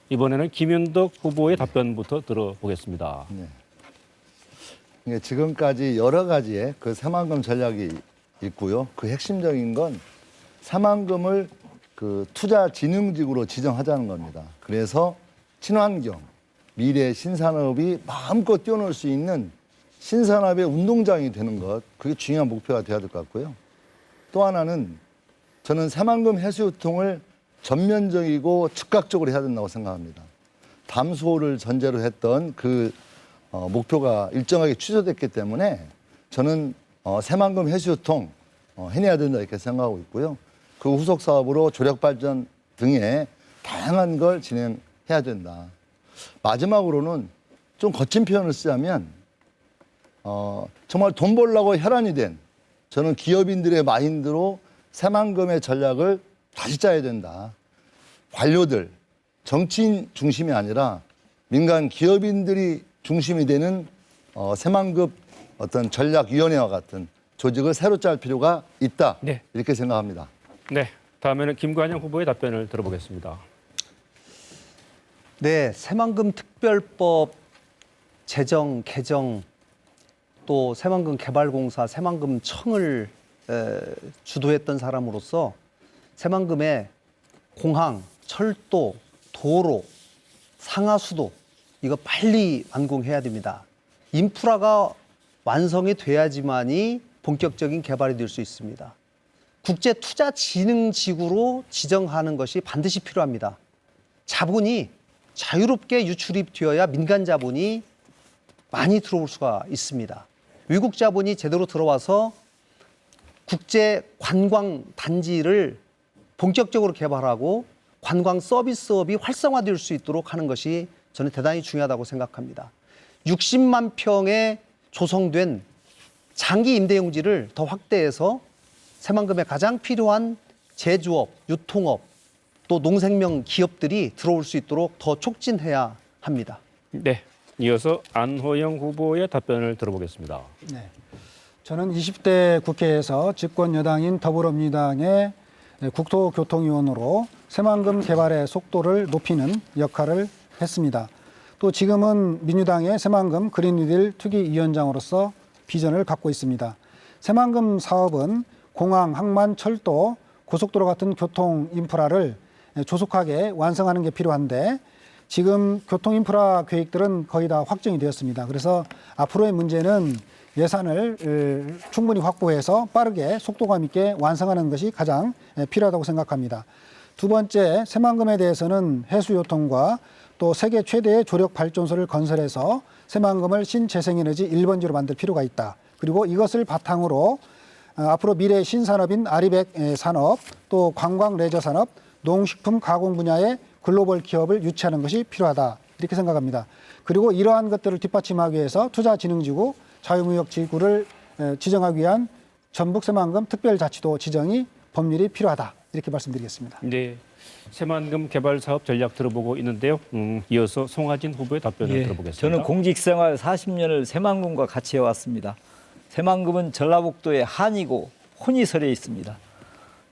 이번에는 김윤덕 후보의 답변부터 들어보겠습니다. 네. 그러니까 지금까지 여러 가지의 그 새만금 전략이 있고요. 그 핵심적인 건 새만금을 그 투자진흥지구로 지정하자는 겁니다. 그래서 친환경, 미래 신산업이 마음껏 뛰어놀 수 있는 신산업의 운동장이 되는 것, 그게 중요한 목표가 되어야 될 것 같고요. 또 하나는 저는 새만금 해수유통을 전면적이고 즉각적으로 해야 된다고 생각합니다. 담수호를 전제로 했던 그 목표가 일정하게 취소됐기 때문에 저는 새만금 해수유통 해내야 된다 이렇게 생각하고 있고요. 그 후속 사업으로 조력발전 등의 다양한 걸 진행해야 된다. 마지막으로는 좀 거친 표현을 쓰자면 정말 돈 벌려고 혈안이 된 저는 기업인들의 마인드로 새만금의 전략을 다시 짜야 된다. 관료들, 정치인 중심이 아니라 민간 기업인들이 중심이 되는 새만금 어떤 전략위원회와 같은 조직을 새로 짤 필요가 있다. 네. 이렇게 생각합니다. 네, 다음에는 김관영 후보의 답변을 들어보겠습니다. 네, 새만금 특별법 제정, 개정 또 새만금 개발공사, 새만금청을 주도했던 사람으로서 새만금의 공항, 철도, 도로, 상하수도 이거 빨리 완공해야 됩니다. 인프라가 완성이 돼야지만이 본격적인 개발이 될 수 있습니다. 국제투자진흥지구로 지정하는 것이 반드시 필요합니다. 자본이 자유롭게 유출이 되어야 민간 자본이 많이 들어올 수가 있습니다. 외국 자본이 제대로 들어와서 국제 관광 단지를 본격적으로 개발하고 관광 서비스업이 활성화될 수 있도록 하는 것이 저는 대단히 중요하다고 생각합니다. 60만 평에 조성된 장기 임대용지를 더 확대해서 새만금에 가장 필요한 제조업, 유통업, 또 농생명 기업들이 들어올 수 있도록 더 촉진해야 합니다. 네, 이어서 안호영 후보의 답변을 들어보겠습니다. 네. 저는 20대 국회에서 집권 여당인 더불어민주당의 국토교통위원으로 새만금 개발의 속도를 높이는 역할을 했습니다. 또 지금은 민주당의 새만금 그린뉴딜 투기위원장으로서 비전을 갖고 있습니다. 새만금 사업은 공항, 항만, 철도, 고속도로 같은 교통 인프라를 조속하게 완성하는 게 필요한데 지금 교통 인프라 계획들은 거의 다 확정이 되었습니다. 그래서 앞으로의 문제는 예산을 충분히 확보해서 빠르게 속도감 있게 완성하는 것이 가장 필요하다고 생각합니다. 두 번째, 새만금에 대해서는 해수요통과 또 세계 최대의 조력 발전소를 건설해서 새만금을 신재생에너지 1번지로 만들 필요가 있다. 그리고 이것을 바탕으로 앞으로 미래 신산업인 아리백 산업, 또 관광 레저 산업, 농식품 가공 분야의 글로벌 기업을 유치하는 것이 필요하다. 이렇게 생각합니다. 그리고 이러한 것들을 뒷받침하기 위해서 투자진흥지구, 자유무역지구를 지정하기 위한 전북 새만금 특별자치도 지정이 법률이 필요하다. 이렇게 말씀드리겠습니다. 네, 새만금 개발 사업 전략 들어보고 있는데요. 이어서 송하진 후보의 답변을 들어보겠습니다. 저는 공직생활 40년을 새만금과 같이 해왔습니다. 새만금은 전라북도의 한이고 혼이 서려 있습니다.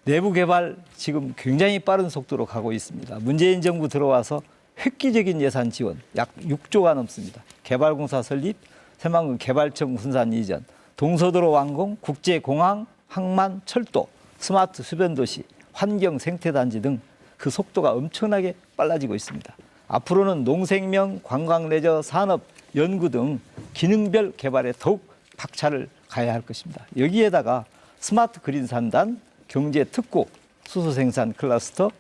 내부 개발 지금 굉장히 빠른 속도로 가고 있습니다. 문재인 정부 들어와서 획기적인 예산 지원 약 6조가 넘습니다. 개발공사 설립, 새만금 개발청 분산 이전, 동서도로 완공, 국제공항, 항만, 철도, 스마트 수변도시, 환경 생태단지 등 그 속도가 엄청나게 빨라지고 있습니다. 앞으로는 농생명, 관광 레저, 산업, 연구 등 기능별 개발에 더욱 박차를 가해야 할 것입니다. 여기에다가 스마트 그린 산단, 경제 특구, 수소 생산 클러스터,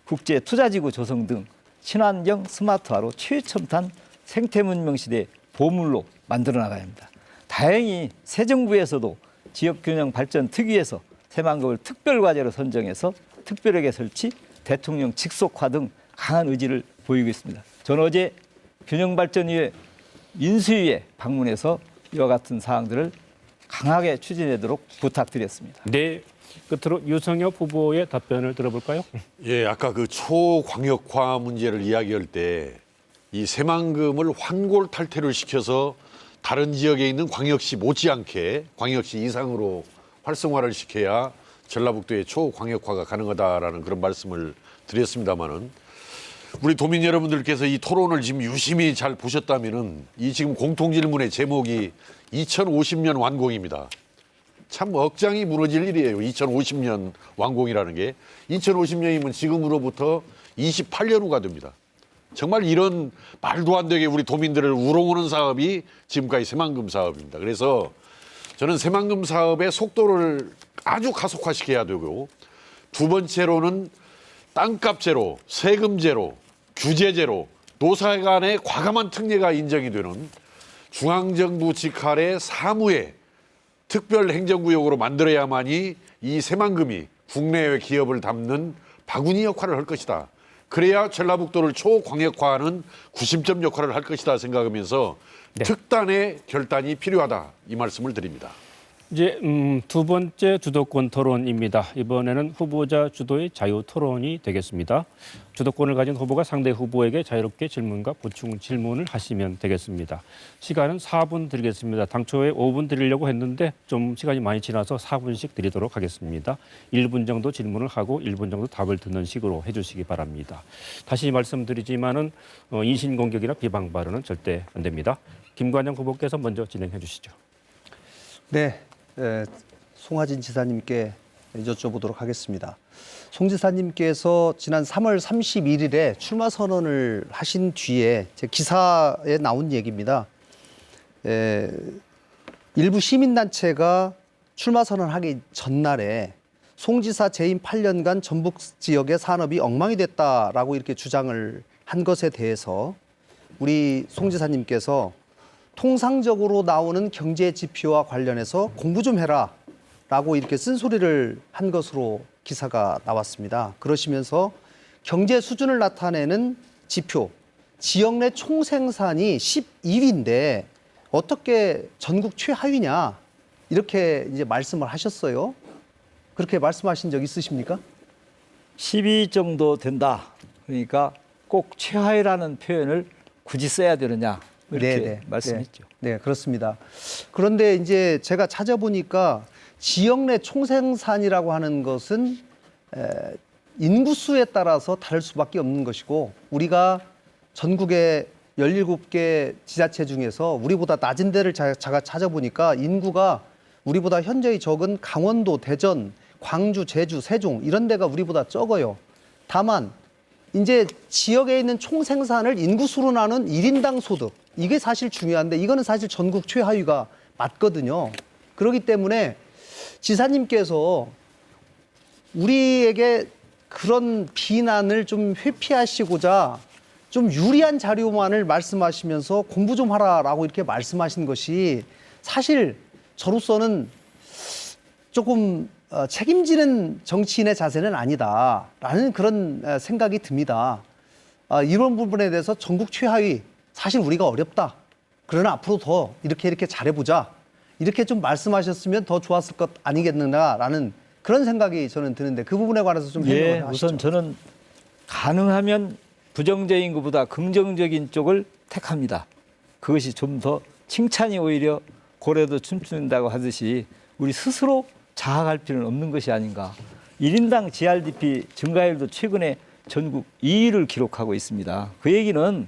국제 투자지구 조성 등 친환경 스마트화로 최첨단 생태문명 시대 보물로 만들어 나가야 합니다. 다행히 새 정부에서도 지역균형 발전 특위에서 새만금을 특별과제로 선정해서 특별회계 설치, 대통령 직속화 등 강한 의지를 보이고 있습니다. 저는 어제 균형발전위회 인수위에 방문해서 이와 같은 사항들을 강하게 추진하도록 부탁드렸습니다. 네, 끝으로 유성엽 후보의 답변을 들어볼까요? 예, 아까 그 초광역화 문제를 이야기할 때 이 새만금을 환골탈태를 시켜서 다른 지역에 있는 광역시 못지않게 광역시 이상으로 활성화를 시켜야 전라북도의 초광역화가 가능하다라는 그런 말씀을 드렸습니다마는 우리 도민 여러분들께서 이 토론을 지금 유심히 잘 보셨다면은 이 지금 공통질문의 제목이 2050년 완공입니다. 참 억장이 무너질 일이에요. 2050년 완공이라는 게 2050년이면 지금으로부터 28년 후가 됩니다. 정말 이런 말도 안 되게 우리 도민들을 우롱하는 사업이 지금까지 새만금 사업입니다. 그래서 저는 새만금 사업의 속도를 아주 가속화시켜야 되고 두 번째로는 땅값 제로, 세금 제로, 규제 제로, 노사 간의 과감한 특례가 인정이 되는 중앙정부 직할의 사무의 특별 행정구역으로 만들어야만이 이 새만금이 국내외 기업을 담는 바구니 역할을 할 것이다. 그래야 전라북도를 초광역화하는 구심점 역할을 할 것이다 생각하면서 특단의 결단이 필요하다 이 말씀을 드립니다. 이제 두 번째 주도권 토론입니다. 이번에는 후보자 주도의 자유 토론이 되겠습니다. 주도권을 가진 후보가 상대 후보에게 자유롭게 질문과 보충 질문을 하시면 되겠습니다. 시간은 4분 드리겠습니다. 당초에 5분 드리려고 했는데 좀 시간이 많이 지나서 4분씩 드리도록 하겠습니다. 1분 정도 질문을 하고 1분 정도 답을 듣는 식으로 해주시기 바랍니다. 다시 말씀드리지만은 인신공격이나 비방 발언은 절대 안 됩니다. 김관영 후보께서 먼저 진행해 주시죠. 네, 송하진 지사님께 여쭤보도록 하겠습니다. 송 지사님께서 지난 3월 31일에 출마 선언을 하신 뒤에 제 기사에 나온 얘기입니다. 일부 시민단체가 출마 선언하기 전날에 송 지사 재임 8년간 전북 지역의 산업이 엉망이 됐다라고 이렇게 주장을 한 것에 대해서 우리 송 지사님께서 통상적으로 나오는 경제 지표와 관련해서 공부 좀 해라라고 이렇게 쓴소리를 한 것으로 기사가 나왔습니다. 그러시면서 경제 수준을 나타내는 지표, 지역 내 총생산이 12위인데 어떻게 전국 최하위냐 이렇게 이제 말씀을 하셨어요. 그렇게 말씀하신 적 있으십니까? 12 정도 된다. 그러니까 꼭 최하위라는 표현을 굳이 써야 되느냐 이렇게 말씀했죠. 네, 그렇습니다. 그런데 이제 제가 찾아보니까 지역 내 총생산이라고 하는 것은 인구수에 따라서 다를 수밖에 없는 것이고 우리가 전국의 17개 지자체 중에서 우리보다 낮은 데를 제가 찾아보니까 인구가 우리보다 현저히 적은 강원도, 대전, 광주, 제주, 세종 이런 데가 우리보다 적어요. 다만 이제 지역에 있는 총생산을 인구수로 나눈 1인당 소득 이게 사실 중요한데 이거는 사실 전국 최하위가 맞거든요. 그렇기 때문에 지사님께서 우리에게 그런 비난을 좀 회피하시고자 좀 유리한 자료만을 말씀하시면서 공부 좀 하라라고 이렇게 말씀하신 것이 사실 저로서는 조금 책임지는 정치인의 자세는 아니다라는 그런 생각이 듭니다. 이런 부분에 대해서 전국 최하위 사실 우리가 어렵다. 그러나 앞으로 더 이렇게 잘해보자. 이렇게 좀 말씀하셨으면 더 좋았을 것 아니겠느냐라는 그런 생각이 저는 드는데 그 부분에 관해서 좀 예, 해명을 하시죠. 우선 저는 가능하면 부정적인 것보다 긍정적인 쪽을 택합니다. 그것이 좀 더 칭찬이 오히려 고래도 춤춘다고 하듯이 우리 스스로 자학할 필요는 없는 것이 아닌가. 1인당 GRDP 증가율도 최근에 전국 2위를 기록하고 있습니다. 그 얘기는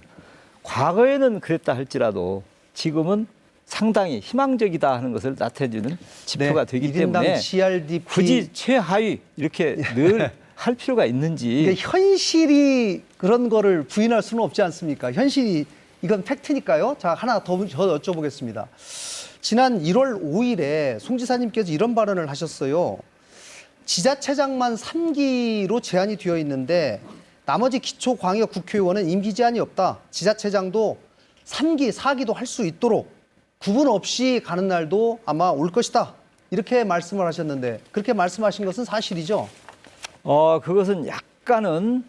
과거에는 그랬다 할지라도 지금은 상당히 희망적이다 하는 것을 나타내주는 지표가 되기 1인당 때문에 GRDP 굳이 최하위 이렇게 늘 할 필요가 있는지. 현실이 그런 거를 부인할 수는 없지 않습니까? 현실이 이건 팩트니까요. 자, 하나 더 여쭤보겠습니다. 지난 1월 5일에 송 지사님께서 이런 발언을 하셨어요. 지자체장만 3기로 제한이 되어 있는데 나머지 기초광역 국회의원은 임기 제한이 없다. 지자체장도 3기, 4기도 할 수 있도록 구분 없이 가는 날도 아마 올 것이다. 이렇게 말씀을 하셨는데 그렇게 말씀하신 것은 사실이죠? 그것은 약간은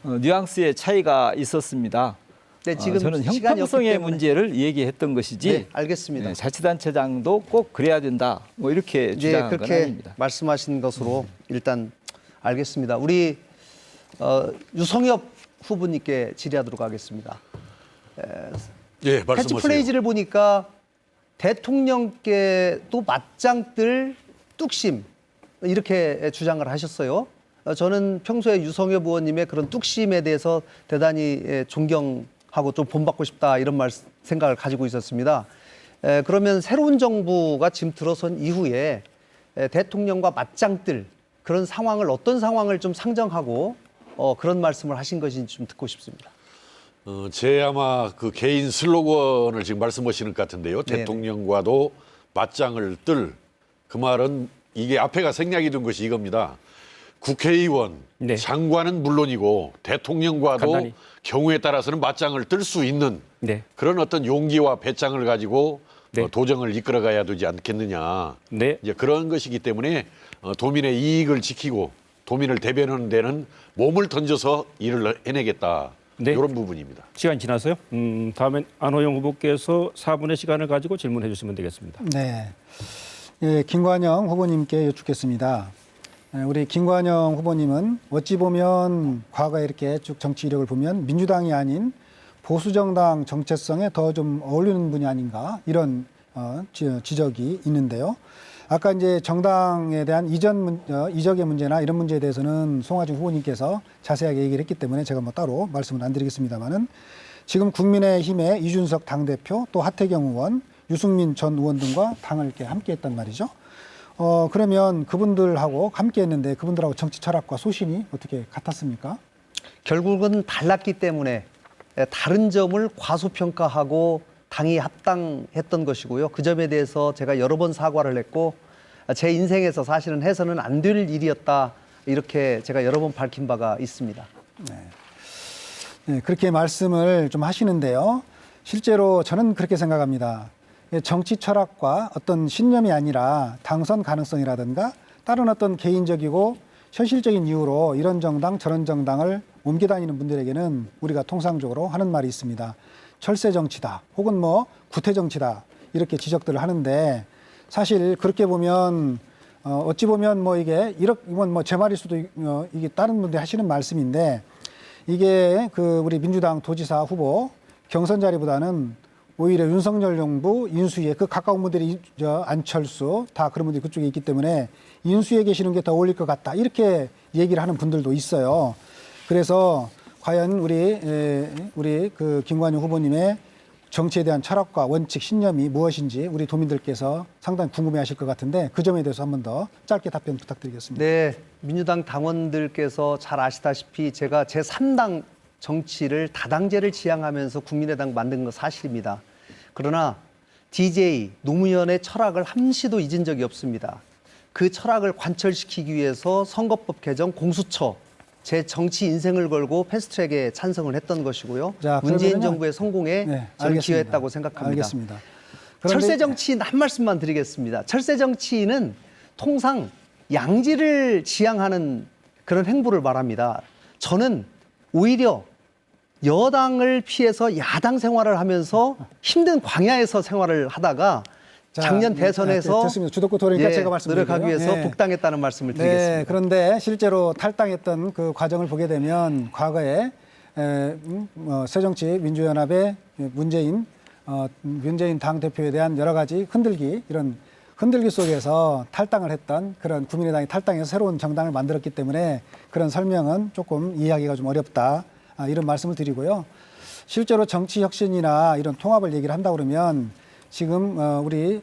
뉘앙스의 차이가 있었습니다. 네, 지금 저는 시간이 형평성의 없기 때문에. 문제를 얘기했던 것이지. 네, 알겠습니다. 자치단체장도 꼭 그래야 된다. 뭐 이렇게 주장한 건 그렇게 아닙니다. 말씀하신 것으로 일단 알겠습니다. 우리 유성엽 후보님께 질의하도록 하겠습니다. 예, 말씀하세요. 캐치플레이즈를 보니까 대통령께 또 맞짱뜰 뚝심 이렇게 주장을 하셨어요. 저는 평소에 유성엽 의원님의 그런 뚝심에 대해서 대단히 존경하고 좀 본받고 싶다 이런 생각을 가지고 있었습니다. 그러면 새로운 정부가 지금 들어선 이후에 대통령과 맞짱뜰 그런 상황을 어떤 상황을 좀 상정하고 그런 말씀을 하신 것인지 좀 듣고 싶습니다. 제 아마 그 개인 슬로건을 지금 말씀하시는 것 같은데요. 네네. 대통령과도 맞짱을 뜰 그 말은 이게 앞에가 생략이 된 것이 이겁니다. 국회의원, 네. 장관은 물론이고 대통령과도 간단히. 경우에 따라서는 맞짱을 뜰 수 있는 네. 그런 어떤 용기와 배짱을 가지고 네. 도정을 이끌어가야 되지 않겠느냐. 네. 이제 그런 것이기 때문에 도민의 이익을 지키고 도민을 대변하는 데는 몸을 던져서 일을 해내겠다. 네. 이런 부분입니다. 시간 지나서요. 다음엔 안호영 후보께서 4분의 시간을 가지고 질문해 주시면 되겠습니다. 네. 예, 김관영 후보님께 여쭙겠습니다. 우리 김관영 후보님은 어찌 보면 과거에 이렇게 쭉 정치 이력을 보면 민주당이 아닌 보수정당 정체성에 더 좀 어울리는 분이 아닌가 이런 지적이 있는데요. 아까 이제 정당에 대한 이적의 문제나 이런 문제에 대해서는 송하진 후보님께서 자세하게 얘기를 했기 때문에 제가 뭐 따로 말씀을 안 드리겠습니다만은 지금 국민의힘의 이준석 당대표 또 하태경 의원, 유승민 전 의원 등과 당을 이렇게 함께 했단 말이죠. 그러면 그분들하고 함께 했는데 그분들하고 정치 철학과 소신이 어떻게 같았습니까? 결국은 달랐기 때문에 다른 점을 과소평가하고 당이 합당했던 것이고요. 그 점에 대해서 제가 여러 번 사과를 했고 제 인생에서 사실은 해서는 안 될 일이었다. 이렇게 제가 여러 번 밝힌 바가 있습니다. 네, 그렇게 말씀을 좀 하시는데요. 실제로 저는 그렇게 생각합니다. 정치 철학과 어떤 신념이 아니라 당선 가능성이라든가 다른 어떤 개인적이고 현실적인 이유로 이런 정당 저런 정당을 옮겨 다니는 분들에게는 우리가 통상적으로 하는 말이 있습니다. 철새 정치다 혹은 뭐 구태 정치다 이렇게 지적들을 하는데 사실 그렇게 보면 어찌 보면 뭐 이게 이건 뭐 제 말일 수도 이게 다른 분들이 하시는 말씀인데 이게 그 우리 민주당 도지사 후보 경선 자리보다는 오히려 윤석열 정부 인수위에 그 가까운 분들이 안철수 다 그런 분들이 그쪽에 있기 때문에 인수위에 계시는 게 더 어울릴 것 같다 이렇게 얘기를 하는 분들도 있어요. 그래서 과연 우리 그 김관영 후보님의 정치에 대한 철학과 원칙, 신념이 무엇인지 우리 도민들께서 상당히 궁금해하실 것 같은데 그 점에 대해서 한 번 더 짧게 답변 부탁드리겠습니다. 네, 민주당 당원들께서 잘 아시다시피 제가 제3당 정치를 다당제를 지향하면서 국민의당 만든 거 사실입니다. 그러나 DJ 노무현의 철학을 함시도 잊은 적이 없습니다. 그 철학을 관철시키기 위해서 선거법 개정, 공수처 제 정치 인생을 걸고 패스트트랙에 찬성을 했던 것이고요. 자, 문재인 그러면요. 정부의 성공에 네, 저는 알겠습니다. 기여했다고 생각합니다. 알겠습니다. 그런데 철새 정치인 한 말씀만 드리겠습니다. 철새 정치인은 통상 양지를 지향하는 그런 행보를 말합니다. 저는 오히려 여당을 피해서 야당 생활을 하면서 힘든 광야에서 생활을 하다가 자, 작년 대선에서 됐습니다. 주도권 토론이니까 제가 말씀드릴게요. 노력하기 위해서 네. 복당했다는 말씀을 드리겠습니다. 네, 그런데 실제로 탈당했던 그 과정을 보게 되면 과거에 새정치민주연합의 문재인 당 대표에 대한 여러 가지 이런 흔들기 속에서 탈당을 했던 그런 국민의당이 탈당해서 새로운 정당을 만들었기 때문에 그런 설명은 조금 이해하기가 좀 어렵다 이런 말씀을 드리고요. 실제로 정치 혁신이나 이런 통합을 얘기를 한다 그러면 지금 우리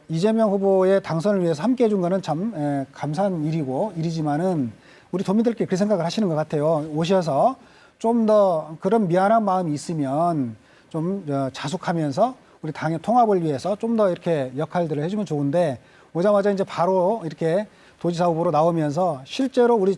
이재명 후보의 당선을 위해서 함께 해준 거는 참 감사한 일이지만은 우리 도민들께 그렇게 생각을 하시는 것 같아요. 오셔서 좀 더 그런 미안한 마음이 있으면 좀 자숙하면서 우리 당의 통합을 위해서 좀 더 이렇게 역할들을 해주면 좋은데 오자마자 이제 바로 이렇게 도지사 후보로 나오면서 실제로 우리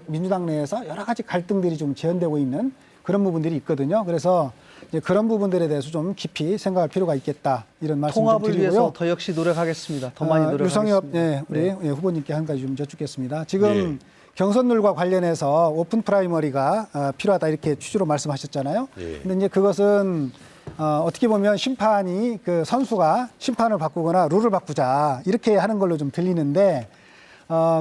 민주당 내에서 여러 가지 갈등들이 좀 재현되고 있는 그런 부분들이 있거든요. 그래서 이제 그런 부분들에 대해서 좀 깊이 생각할 필요가 있겠다 이런 말씀 좀 통합을 드리고요. 위해서 더 역시 노력하겠습니다. 더 많이 노력하겠습니다. 유성엽 우리 후보님께 한 가지 좀 여쭙겠습니다. 지금 네. 경선룰과 관련해서 오픈 프라이머리가 필요하다 이렇게 취지로 말씀하셨잖아요. 네. 근데 이제 그것은 어떻게 보면 심판이 그 선수가 심판을 바꾸거나 룰을 바꾸자 이렇게 하는 걸로 좀 들리는데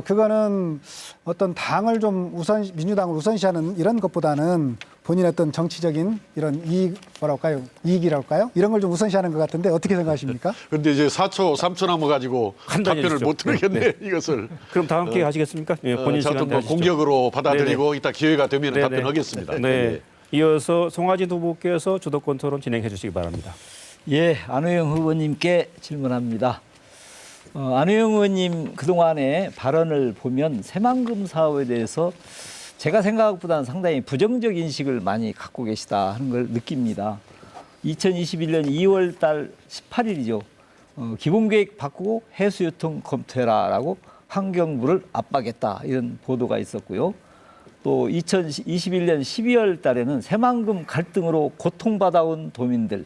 그거는 어떤 당을 좀 민주당을 우선시하는 이런 것보다는 본인의 어떤 정치적인 이런 이익이랄까요? 이런 걸 좀 우선시하는 것 같은데 어떻게 생각하십니까? 근데 이제 4초, 3초 남아가지고 판단해 답변을 주시죠. 못 들겠네 네. 이것을. 그럼 다음 기회에 하시겠습니까? 예, 본인 시간 저도 뭐 내주시죠. 공격으로 받아들이고 네네. 이따 기회가 되면 네네. 답변하겠습니다. 네. 이어서 송하진 후보께서 주도권 토론 진행해 주시기 바랍니다. 예, 안호영 후보님께 질문합니다. 안호영 의원님 그동안의 발언을 보면 새만금 사업에 대해서 제가 생각보다는 상당히 부정적 인식을 많이 갖고 계시다 하는 걸 느낍니다. 2021년 2월 달 18일이죠. 기본계획 바꾸고 해수유통 검토해라라고 환경부를 압박했다 이런 보도가 있었고요. 또 2021년 12월 달에는 새만금 갈등으로 고통받아온 도민들,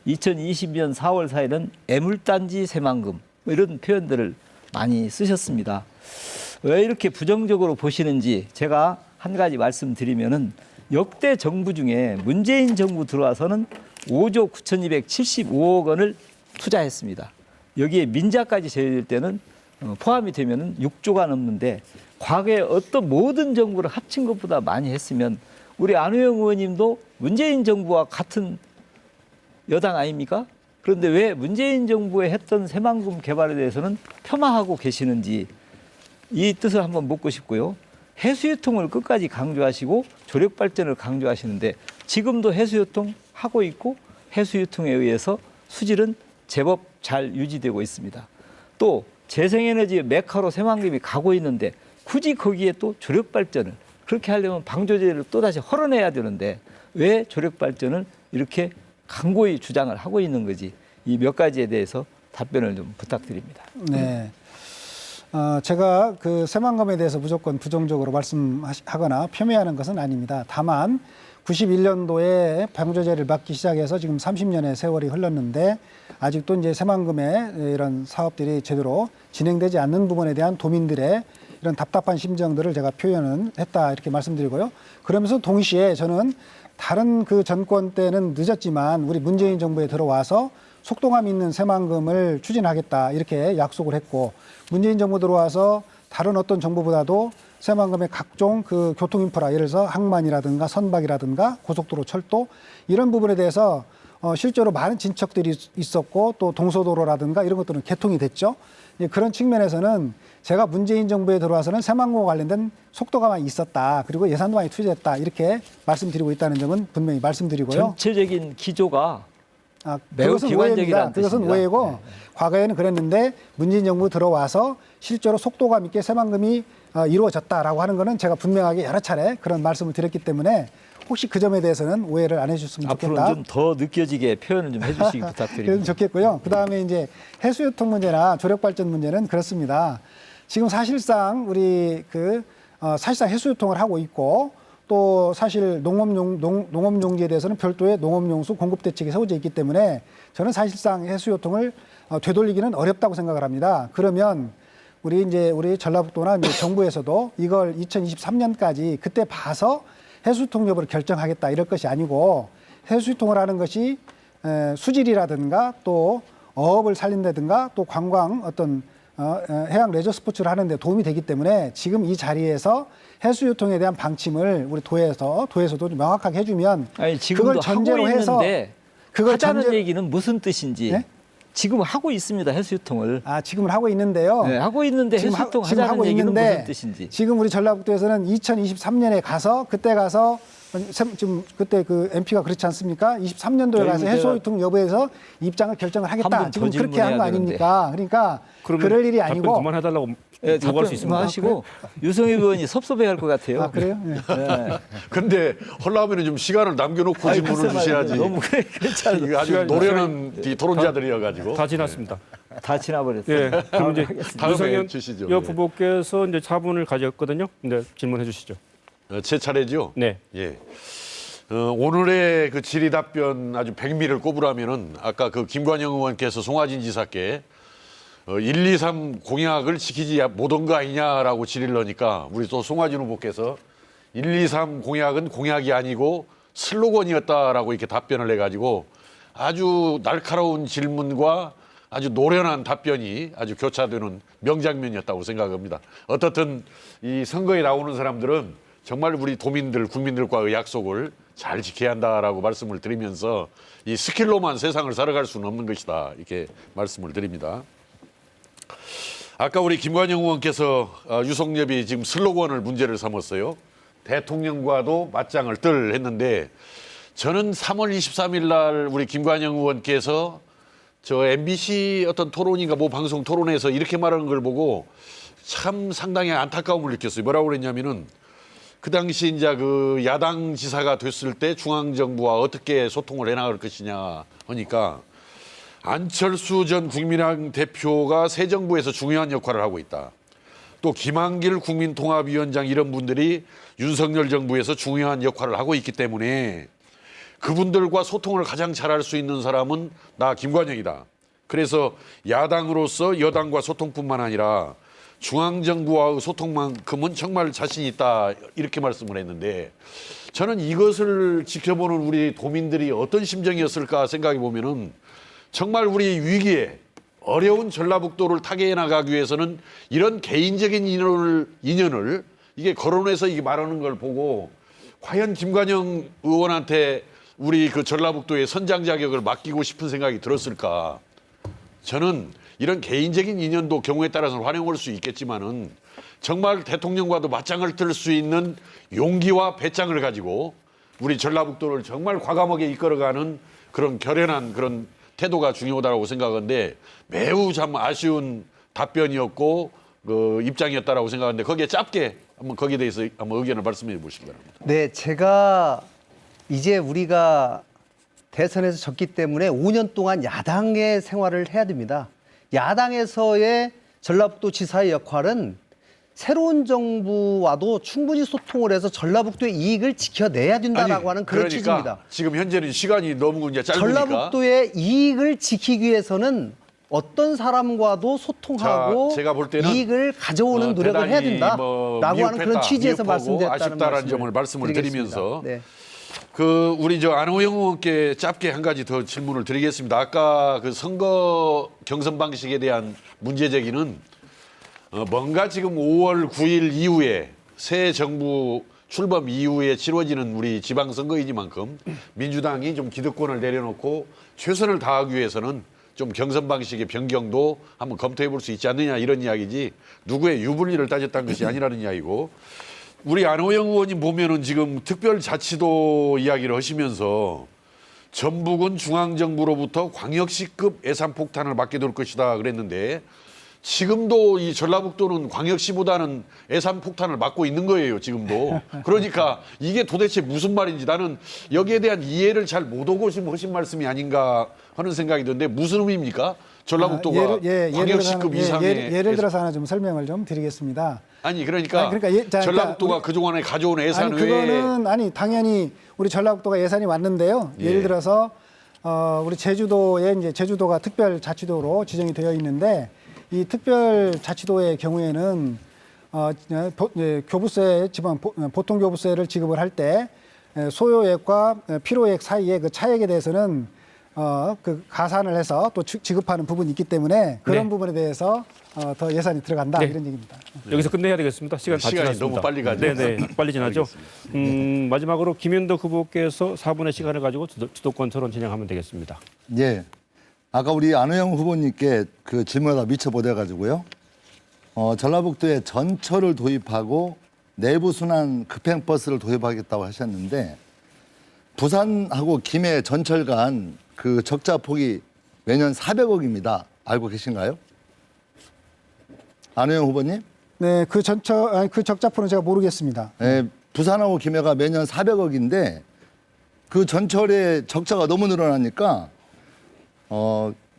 2020년 4월 4일은 애물단지 새만금 이런 표현들을 많이 쓰셨습니다. 왜 이렇게 부정적으로 보시는지 제가 한 가지 말씀드리면은 역대 정부 중에 문재인 정부 들어와서는 5조 9,275억 원을 투자했습니다. 여기에 민자까지 제외될 때는 포함이 되면은 6조가 넘는데 과거에 어떤 모든 정부를 합친 것보다 많이 했으면 우리 안호영 의원님도 문재인 정부와 같은 여당 아닙니까? 그런데 왜 문재인 정부에 했던 새만금 개발에 대해서는 폄하하고 계시는지 이 뜻을 한번 묻고 싶고요. 해수유통을 끝까지 강조하시고 조력발전을 강조하시는데 지금도 해수유통 하고 있고 해수유통에 의해서 수질은 제법 잘 유지되고 있습니다. 또 재생에너지 메카로 새만금이 가고 있는데 굳이 거기에 또 조력발전을 그렇게 하려면 방조제를 또다시 헐어내야 되는데 왜 조력발전을 이렇게 강고히 주장을 하고 있는 거지 이 몇 가지에 대해서 답변을 좀 부탁드립니다. 네. 제가 그 새만금에 대해서 무조건 부정적으로 말씀하거나 폄훼하는 것은 아닙니다. 다만 91년도에 방조제를 받기 시작해서 지금 30년의 세월이 흘렀는데 아직도 이제 새만금의 이런 사업들이 제대로 진행되지 않는 부분에 대한 도민들의 이런 답답한 심정들을 제가 표현은 했다 이렇게 말씀드리고요. 그러면서 동시에 저는 다른 그 정권 때는 늦었지만 우리 문재인 정부에 들어와서 속도감 있는 새만금을 추진하겠다 이렇게 약속을 했고 문재인 정부 들어와서 다른 어떤 정부보다도 새만금의 각종 그 교통 인프라 예를 들어서 항만이라든가 선박이라든가 고속도로 철도 이런 부분에 대해서 실제로 많은 진척들이 있었고 또 동서도로라든가 이런 것들은 개통이 됐죠. 그런 측면에서는 제가 문재인 정부에 들어와서는 새만금과 관련된 속도가 많이 있었다. 그리고 예산도 많이 투자했다. 이렇게 말씀드리고 있다는 점은 분명히 말씀드리고요. 전체적인 기조가 매우 그것은 비관적이라는 오해입니다. 그것은 뜻입니다. 오해고 과거에는 그랬는데 문재인 정부 들어와서 실제로 속도감 있게 새만금이 이루어졌다라고 하는 거는 제가 분명하게 여러 차례 그런 말씀을 드렸기 때문에 혹시 그 점에 대해서는 오해를 안 해주셨으면 좋겠다. 앞으로는 좀 더 느껴지게 표현을 좀 해주시기 그래도 부탁드립니다. 좋겠고요. 그다음에 이제 해수유통 문제나 조력발전 문제는 그렇습니다. 지금 사실상 우리 사실상 해수유통을 하고 있고 또 사실 농업용지에 대해서는 별도의 농업용수 공급 대책이 세워져 있기 때문에 저는 사실상 해수유통을 되돌리기는 어렵다고 생각을 합니다. 그러면 우리 전라북도나 이제 정부에서도 이걸 2023년까지 그때 봐서 해수유통 여부를 결정하겠다 이럴 것이 아니고 해수유통을 하는 것이 수질이라든가 또 어업을 살린다든가 또 관광 어떤 해양 레저 스포츠를 하는데 도움이 되기 때문에 지금 이 자리에서 해수유통에 대한 방침을 우리 도에서도 명확하게 해주면 아니, 지금도 그걸 전제로 하고 해서 있는데 그걸 하자는 얘기는 무슨 뜻인지 네? 지금 하고 있습니다. 해수유통을. 지금은 하고 있는데요. 네, 하고 있는데 해수유통 지금 하자는 하고 얘기는 있는데 무슨 뜻인지. 지금 우리 전라북도에서는 2023년에 가서 그때 가서 지금 그때 그 MP가 그렇지 않습니까? 23년도에 가서 해수유통 여부에서 입장을 결정을 한번 하겠다. 더 지금 그렇게 한 거 질문해야 아닙니까? 그러니까 그러면 그럴 일이 답변 아니고 그만해달라고 예, 요구할 수 있습니다. 하시고 유성희 의원이 섭섭해할 것 같아요. 그래요? 네. 네. 근데 헐라면은 좀 시간을 남겨놓고 아니, 질문을 글쎄 주셔야지. 말이에요. 너무 그렇지 않아요. 이게 아주 노련한 토론자들이어가지고. 다 지났습니다. 다 지나버렸어요. 예, 그럼 이제 다음에 유성현 주시죠. 여 예. 후보께서 이제 자문을 가졌거든요. 근데 질문해 주시죠. 제 차례죠. 네. 예. 오늘의 그 질의 답변 아주 백미를 꼽으라면은 아까 그 김관영 의원께서 송하진 지사께 1, 2, 3 공약을 지키지 못한 거 아니냐라고 질의를 하니까 우리 또 송하진 후보께서 1, 2, 3 공약은 공약이 아니고 슬로건이었다라고 이렇게 답변을 해가지고 아주 날카로운 질문과 아주 노련한 답변이 아주 교차되는 명장면이었다고 생각합니다. 어떻든 이 선거에 나오는 사람들은 정말 우리 도민들, 국민들과의 약속을 잘 지켜야 한다라고 말씀을 드리면서 이 스킬로만 세상을 살아갈 수는 없는 것이다. 이렇게 말씀을 드립니다. 아까 우리 김관영 의원께서 유성엽이 지금 슬로건을 문제를 삼았어요. 대통령과도 맞짱을 뜰 했는데 저는 3월 23일 날 우리 김관영 의원께서 저 MBC 어떤 토론인가 뭐 방송 토론에서 이렇게 말하는 걸 보고 참 상당히 안타까움을 느꼈어요. 뭐라고 그랬냐면은 그 당시 이제 그 야당 지사가 됐을 때 중앙정부와 어떻게 소통을 해나갈 것이냐 하니까 안철수 전 국민의당 대표가 새 정부에서 중요한 역할을 하고 있다. 또 김한길 국민통합위원장 이런 분들이 윤석열 정부에서 중요한 역할을 하고 있기 때문에 그분들과 소통을 가장 잘할 수 있는 사람은 나 김관영이다. 그래서 야당으로서 여당과 소통뿐만 아니라 중앙정부와의 소통만큼은 정말 자신 있다. 이렇게 말씀을 했는데 저는 이것을 지켜보는 우리 도민들이 어떤 심정이었을까 생각해 보면은 정말 우리 위기에 어려운 전라북도를 타개해 나가기 위해서는 이런 개인적인 인연을 이게 거론해서 이게 말하는 걸 보고 과연 김관영 의원한테 우리 그 전라북도의 선장 자격을 맡기고 싶은 생각이 들었을까? 저는 이런 개인적인 인연도 경우에 따라서는 활용할 수 있겠지만은 정말 대통령과도 맞짱을 뜰 수 있는 용기와 배짱을 가지고 우리 전라북도를 정말 과감하게 이끌어가는 그런 결연한 그런 태도가 중요하다고 생각하는데 매우 참 아쉬운 답변이었고 그 입장이었다라고 생각하는데 거기에 짧게 한번 거기에 대해서 한번 의견을 말씀해 보시기 바랍니다. 네, 제가 이제 우리가 대선에서 졌기 때문에 5년 동안 야당의 생활을 해야 됩니다. 야당에서의 전라북도 지사의 역할은 새로운 정부와도 충분히 소통을 해서 전라북도의 이익을 지켜내야 된다라고 하는 그런 그러니까 취지입니다. 지금 현재는 시간이 너무 이제 짧으니까 전라북도의 이익을 지키기 위해서는 어떤 사람과도 소통하고 자, 제가 볼 때는 이익을 가져오는 노력을 해야 대단히 된다라고 하는 그런 취지에서 말씀드렸다는 아쉽다라는 점을 말씀을 드리겠습니다. 드리면서 네. 그 우리 저 안호영 의원께 짧게 한 가지 더 질문을 드리겠습니다. 아까 그 선거 경선 방식에 대한 문제 제기는 뭔가 지금 5월 9일 이후에 새 정부 출범 이후에 치러지는 우리 지방선거이니만큼 민주당이 좀 기득권을 내려놓고 최선을 다하기 위해서는 좀 경선 방식의 변경도 한번 검토해 볼 수 있지 않느냐 이런 이야기지 누구의 유불리를 따졌다는 것이 아니라는 이야기고 우리 안호영 의원님 보면은 지금 특별자치도 이야기를 하시면서 전북은 중앙정부로부터 광역시급 예산 폭탄을 맞게 될 것이다 그랬는데 지금도 이 전라북도는 광역시보다는 예산 폭탄을 맞고 있는 거예요, 지금도. 그러니까 이게 도대체 무슨 말인지 나는 여기에 대한 이해를 잘 못 오고 하신 말씀이 아닌가 하는 생각이 드는데 무슨 의미입니까? 전라북도가 광역시급 이상의 예를 들어서 하나 좀 설명을 좀 드리겠습니다. 아니 그러니까, 자, 전라북도가 우리, 그동안에 가져온 예산 아니, 외에 그거는 당연히 우리 전라북도가 예산이 왔는데요. 예. 예를 들어서 우리 제주도에 이제 제주도가 특별자치도로 지정이 되어 있는데 이 특별자치도의 경우에는 교부세 지방 보통 교부세를 지급을 할 때 소요액과 필요액 사이의 그 차액에 대해서는 그 가산을 해서 또 지급하는 부분이 있기 때문에 그런 네. 부분에 대해서 더 예산이 들어간다 네. 이런 얘기입니다. 여기서 끝내야 되겠습니다. 시간 다 시간이 지났습니다. 너무 빨리 가죠. 네네, 빨리 지나죠. 마지막으로 김현덕 후보께서 4분의 시간을 가지고 주도권 토론 진행하면 되겠습니다. 예. 아까 우리 안호영 후보님께 그 질문에다 미쳐보내 가지고요. 전라북도에 전철을 도입하고 내부 순환 급행버스를 도입하겠다고 하셨는데 부산하고 김해 전철 간 그 적자 폭이 매년 400억입니다. 알고 계신가요? 안호영 후보님? 네, 그 적자포는 제가 모르겠습니다. 예, 부산하고 김해가 매년 400억인데 그 전철의 적자가 너무 늘어나니까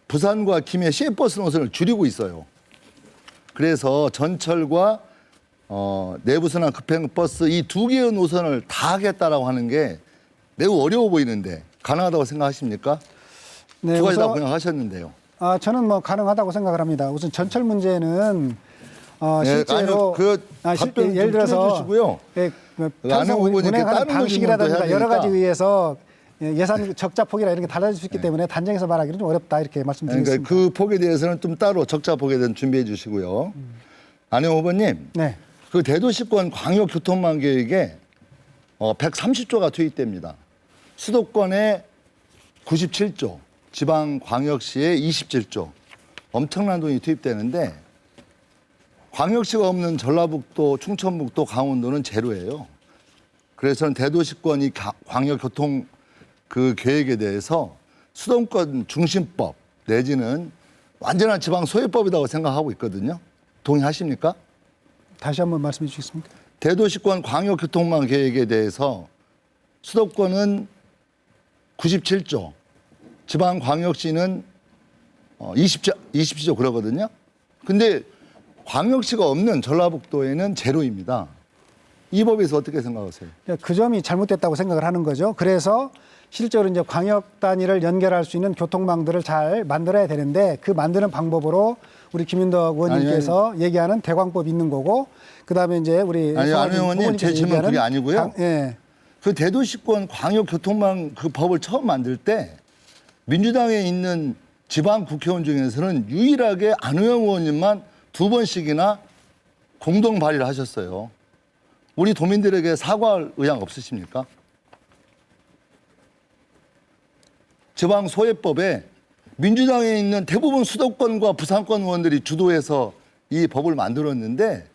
부산과 김해 시외버스 노선을 줄이고 있어요. 그래서 전철과 내부순환 급행버스 이 두 개의 노선을 다 하겠다라고 하는 게 매우 어려워 보이는데 가능하다고 생각하십니까? 네, 두 가지 다 우선 분양하셨는데요. 저는 뭐 가능하다고 생각을 합니다. 우선 전철 문제는 실제로 아니요, 그 답변 예를 들어서 해주시고요. 편성 후보님께 운행하는 다른 방식이라든가 질문도 해야 여러 가지 되니까. 의해서 예산 적자 폭이나 이런 게 달라질 수 있기 때문에 단정해서 말하기는 좀 어렵다 이렇게 말씀드리겠습니다. 그러니까 그 폭에 대해서는 좀 따로 적자 폭에 대해서 준비해 주시고요. 안영 후보님, 네. 그 대도시권 광역교통망 계획에 130조가 투입됩니다. 수도권에 97조, 지방 광역시에 27조, 엄청난 돈이 투입되는데 광역시가 없는 전라북도, 충청북도, 강원도는 제로예요. 그래서 대도시권이 광역교통 그 계획에 대해서 수도권 중심법 내지는 완전한 지방 소유법이라고 생각하고 있거든요. 동의하십니까? 다시 한번 말씀해 주시겠습니까? 대도시권 광역교통망 계획에 대해서 수도권은 97조, 지방 광역시는 27조 그러거든요. 근데 광역시가 없는 전라북도에는 제로입니다. 이 법에서 어떻게 생각하세요? 그 점이 잘못됐다고 생각을 하는 거죠. 그래서 실제로 이제 광역 단위를 연결할 수 있는 교통망들을 잘 만들어야 되는데 그 만드는 방법으로 우리 김윤덕 의원님께서 얘기하는 대광법 있는 거고 그다음에 이제 우리 안 의원님 제 질문 그게 아니고요. 예. 그 대도시권 광역교통망 그 법을 처음 만들 때 민주당에 있는 지방 국회의원 중에서는 유일하게 안호영 의원님만 2번씩이나 공동 발의를 하셨어요. 우리 도민들에게 사과할 의향 없으십니까? 지방 소외법에 민주당에 있는 대부분 수도권과 부산권 의원들이 주도해서 이 법을 만들었는데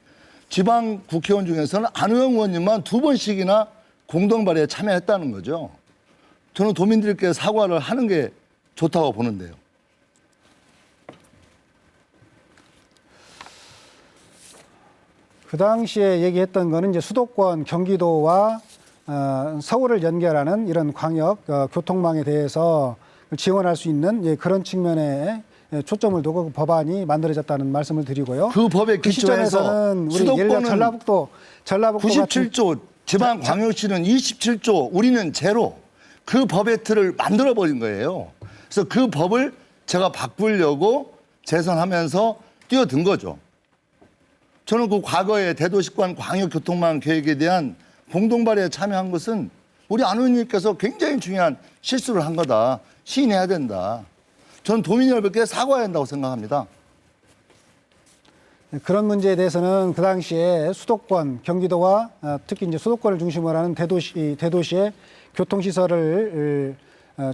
지방 국회의원 중에서는 안호영 의원님만 2번씩이나 공동 발의에 참여했다는 거죠. 저는 도민들께 사과를 하는 게 좋다고 보는데요. 그 당시에 얘기했던 거는 이제 수도권 경기도와 서울을 연결하는 이런 광역 교통망에 대해서 지원할 수 있는 그런 측면의 초점을 두고 그 법안이 만들어졌다는 말씀을 드리고요. 그 법에 그 기초해서 시점에서는 우리 예를 들어 전라북도 97조, 지방광역시는 27조, 우리는 제로. 그 법의 틀을 만들어 버린 거예요. 그래서 그 법을 제가 바꾸려고 재선하면서 뛰어든 거죠. 저는 그 과거에 대도시권 광역교통망 계획에 대한 공동발의에 참여한 것은 우리 안 의원님께서 굉장히 중요한 실수를 한 거다. 시인해야 된다. 저는 도민 여러분께 사과해야 한다고 생각합니다. 그런 문제에 대해서는 그 당시에 수도권, 경기도와 특히 이제 수도권을 중심으로 하는 대도시의 교통시설을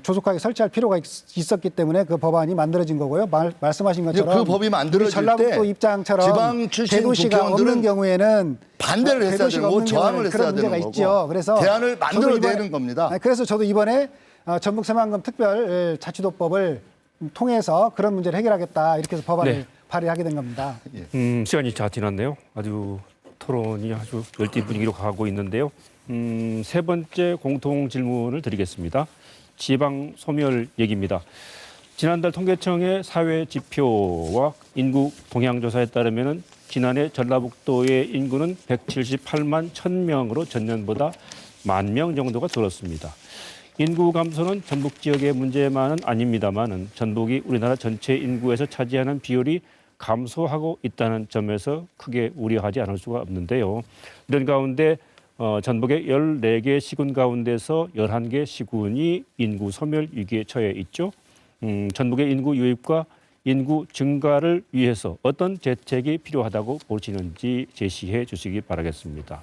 조속하게 설치할 필요가 있었기 때문에 그 법안이 만들어진 거고요. 말씀하신 것처럼 그 법이 만들어질 때 전라북도 입장처럼 지방 출신 대도시가 국회의원들은 없는 경우에는 반대를 했어야 대도시가 되고 없는 저항을 경우에는 했어야 그런 문제가 되는 있죠. 거고 그래서 대안을 저도 만들어내는 이번에- 겁니다. 그래서 저도 이번에 전북 새만금 특별 자치도법을 통해서 그런 문제를 해결하겠다 이렇게 해서 법안을 네. 발의하게 된 겁니다. 시간이 다 지났네요. 아주 토론이 아주 열띤 분위기로 가고 있는데요. 세 번째 공통 질문을 드리겠습니다. 지방 소멸 얘기입니다. 지난달 통계청의 사회 지표와 인구 동향 조사에 따르면 지난해 전라북도의 인구는 178만 1000명으로 전년보다 10,000명 정도가 줄었습니다. 인구 감소는 전북 지역의 문제만은 아닙니다만은 전북이 우리나라 전체 인구에서 차지하는 비율이 감소하고 있다는 점에서 크게 우려하지 않을 수가 없는데요. 이런 가운데 전북의 14개 시군 가운데서 11개 시군이 인구 소멸 위기에 처해 있죠. 전북의 인구 유입과 인구 증가를 위해서 어떤 대책이 필요하다고 보시는지 제시해 주시기 바라겠습니다.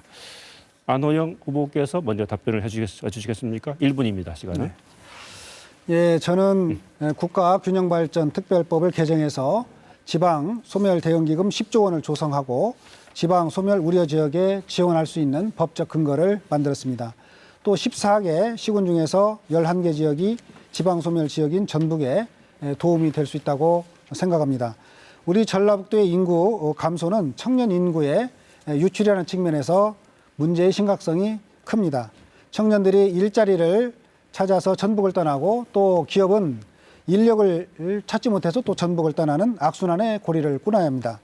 안호영 후보께서 먼저 답변을 해주시겠습니까? 1분입니다. 시간은. 예, 저는 국가균형발전특별법을 개정해서 지방 소멸 대응기금 10조 원을 조성하고 지방 소멸 우려 지역에 지원할 수 있는 법적 근거를 만들었습니다. 또 14개 시군 중에서 11개 지역이 지방 소멸 지역인 전북에 도움이 될 수 있다고 생각합니다. 우리 전라북도의 인구 감소는 청년 인구의 유출이라는 측면에서 문제의 심각성이 큽니다. 청년들이 일자리를 찾아서 전북을 떠나고 또 기업은 인력을 찾지 못해서 또 전북을 떠나는 악순환의 고리를 끊어야 합니다.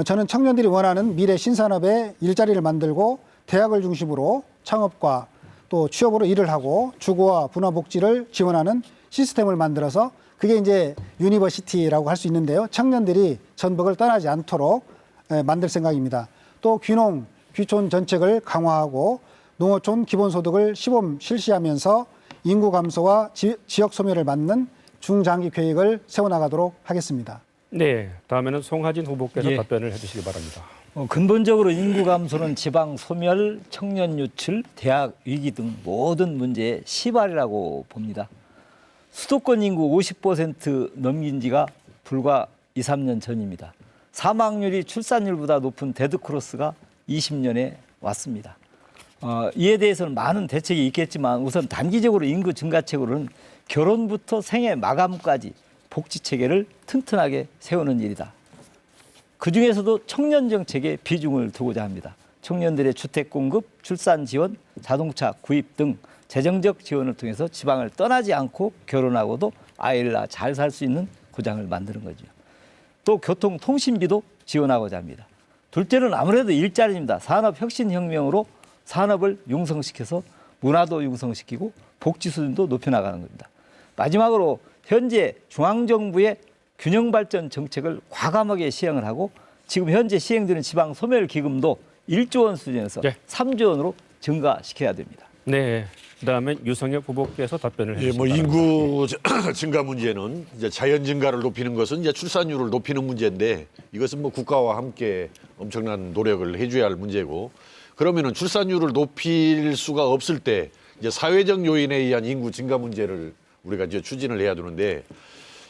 저는 청년들이 원하는 미래 신산업에 일자리를 만들고 대학을 중심으로 창업과 또 취업으로 일을 하고 주거와 분화복지를 지원하는 시스템을 만들어서 그게 이제 유니버시티라고 할 수 있는데요. 청년들이 전북을 떠나지 않도록 만들 생각입니다. 또 귀농, 귀촌 정책을 강화하고 농어촌 기본소득을 시범 실시하면서 인구 감소와 지역 소멸을 막는 중장기 계획을 세워나가도록 하겠습니다. 네, 다음에는 송하진 후보께서 예. 답변을 해주시기 바랍니다. 근본적으로 인구 감소는 지방 소멸, 청년 유출, 대학 위기 등 모든 문제의 시발이라고 봅니다. 수도권 인구 50% 넘긴 지가 불과 2, 3년 전입니다. 사망률이 출산율보다 높은 데드크로스가 20년에 왔습니다. 이에 대해서는 많은 대책이 있겠지만 우선 단기적으로 인구 증가책으로는 결혼부터 생애 마감까지 복지 체계를 튼튼하게 세우는 일이다. 그중에서도 청년 정책에 비중을 두고자 합니다. 청년들의 주택 공급, 출산 지원, 자동차 구입 등 재정적 지원을 통해서 지방을 떠나지 않고 결혼하고도 아이를 낳아 잘 살 수 있는 구장을 만드는 거죠. 또 교통, 통신비도 지원하고자 합니다. 둘째는 아무래도 일자리입니다. 산업혁신혁명으로 산업을 융성시켜서 문화도 융성시키고 복지 수준도 높여나가는 겁니다. 마지막으로 현재 중앙정부의 균형발전 정책을 과감하게 시행을 하고 지금 현재 시행되는 지방 소멸 기금도 1조 원 수준에서 네. 3조 원으로 증가시켜야 됩니다. 네, 그다음에 유성엽 후보께서 답변을 예, 해주시기 뭐 바랍니다. 인구 증가 문제는 이제 자연 증가를 높이는 것은 이제 출산율을 높이는 문제인데 이것은 뭐 국가와 함께 엄청난 노력을 해줘야 할 문제고 그러면은 출산율을 높일 수가 없을 때 이제 사회적 요인에 의한 인구 증가 문제를 우리가 이제 추진을 해야 되는데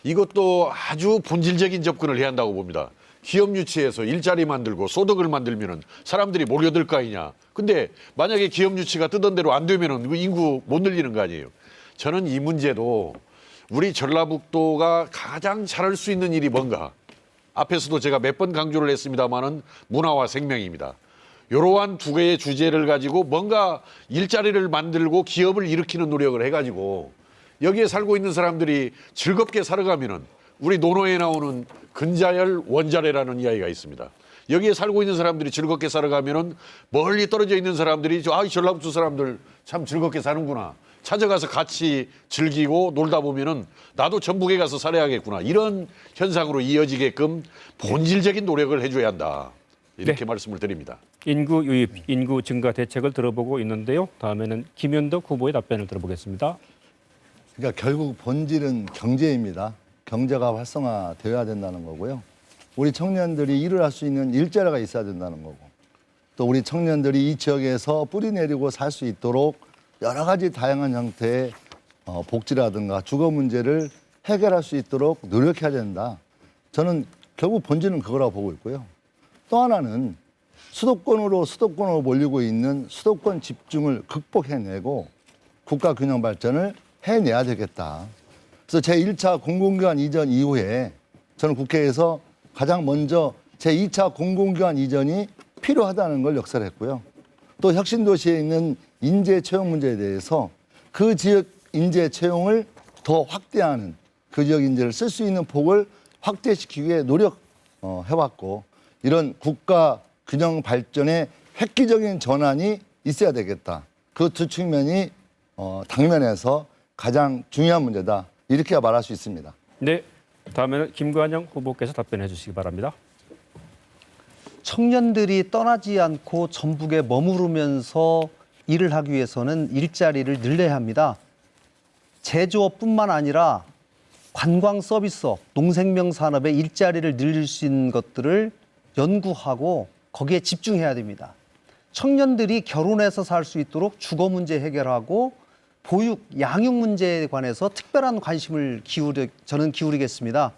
이것도 아주 본질적인 접근을 해야 한다고 봅니다. 기업 유치해서 일자리 만들고 소득을 만들면은 사람들이 몰려들 거 아니냐. 근데 만약에 기업 유치가 뜨던 대로 안 되면은 그 인구 못 늘리는 거 아니에요. 저는 이 문제도 우리 전라북도가 가장 잘할 수 있는 일이 뭔가. 앞에서도 제가 몇 번 강조를 했습니다마는 문화와 생명입니다. 이러한 두 개의 주제를 가지고 뭔가 일자리를 만들고 기업을 일으키는 노력을 해가지고 여기에 살고 있는 사람들이 즐겁게 살아가면은 우리 논어에 나오는 근자열 원자래라는 이야기가 있습니다. 여기에 살고 있는 사람들이 즐겁게 살아가면은 멀리 떨어져 있는 사람들이 전라북도 사람들 참 즐겁게 사는구나. 찾아가서 같이 즐기고 놀다 보면은 나도 전북에 가서 살아야겠구나. 이런 현상으로 이어지게끔 본질적인 노력을 해줘야 한다. 이렇게 말씀을 드립니다. 인구 유입, 인구 증가 대책을 들어보고 있는데요. 다음에는 김현덕 후보의 답변을 들어보겠습니다. 그러니까 결국 본질은 경제입니다. 경제가 활성화되어야 된다는 거고요. 우리 청년들이 일을 할 수 있는 일자리가 있어야 된다는 거고, 또 우리 청년들이 이 지역에서 뿌리 내리고 살 수 있도록 여러 가지 다양한 형태의 복지라든가 주거 문제를 해결할 수 있도록 노력해야 된다. 저는 결국 본질은 그거라고 보고 있고요. 또 하나는 수도권으로 몰리고 있는 수도권 집중을 극복해내고 국가 균형 발전을 해내야 되겠다. 그래서 제1차 공공기관 이전 이후에 저는 국회에서 가장 먼저 제2차 공공기관 이전이 필요하다는 걸 역설했고요. 또 혁신도시에 있는 인재 채용 문제에 대해서 그 지역 인재 채용을 더 확대하는, 그 지역 인재를 쓸 수 있는 폭을 확대시키기 위해 노력해왔고, 이런 국가 균형 발전의 획기적인 전환이 있어야 되겠다. 그 두 측면이 당면에서 가장 중요한 문제다. 이렇게 말할 수 있습니다. 네, 다음에는 김관영 후보께서 답변해 주시기 바랍니다. 청년들이 떠나지 않고 전북에 머무르면서 일을 하기 위해서는 일자리를 늘려야 합니다. 제조업뿐만 아니라 관광 서비스업, 농생명 산업의 일자리를 늘릴 수 있는 것들을 연구하고 거기에 집중해야 됩니다. 청년들이 결혼해서 살 수 있도록 주거 문제 해결하고 보육, 양육 문제에 관해서 특별한 관심을 저는 기울이겠습니다.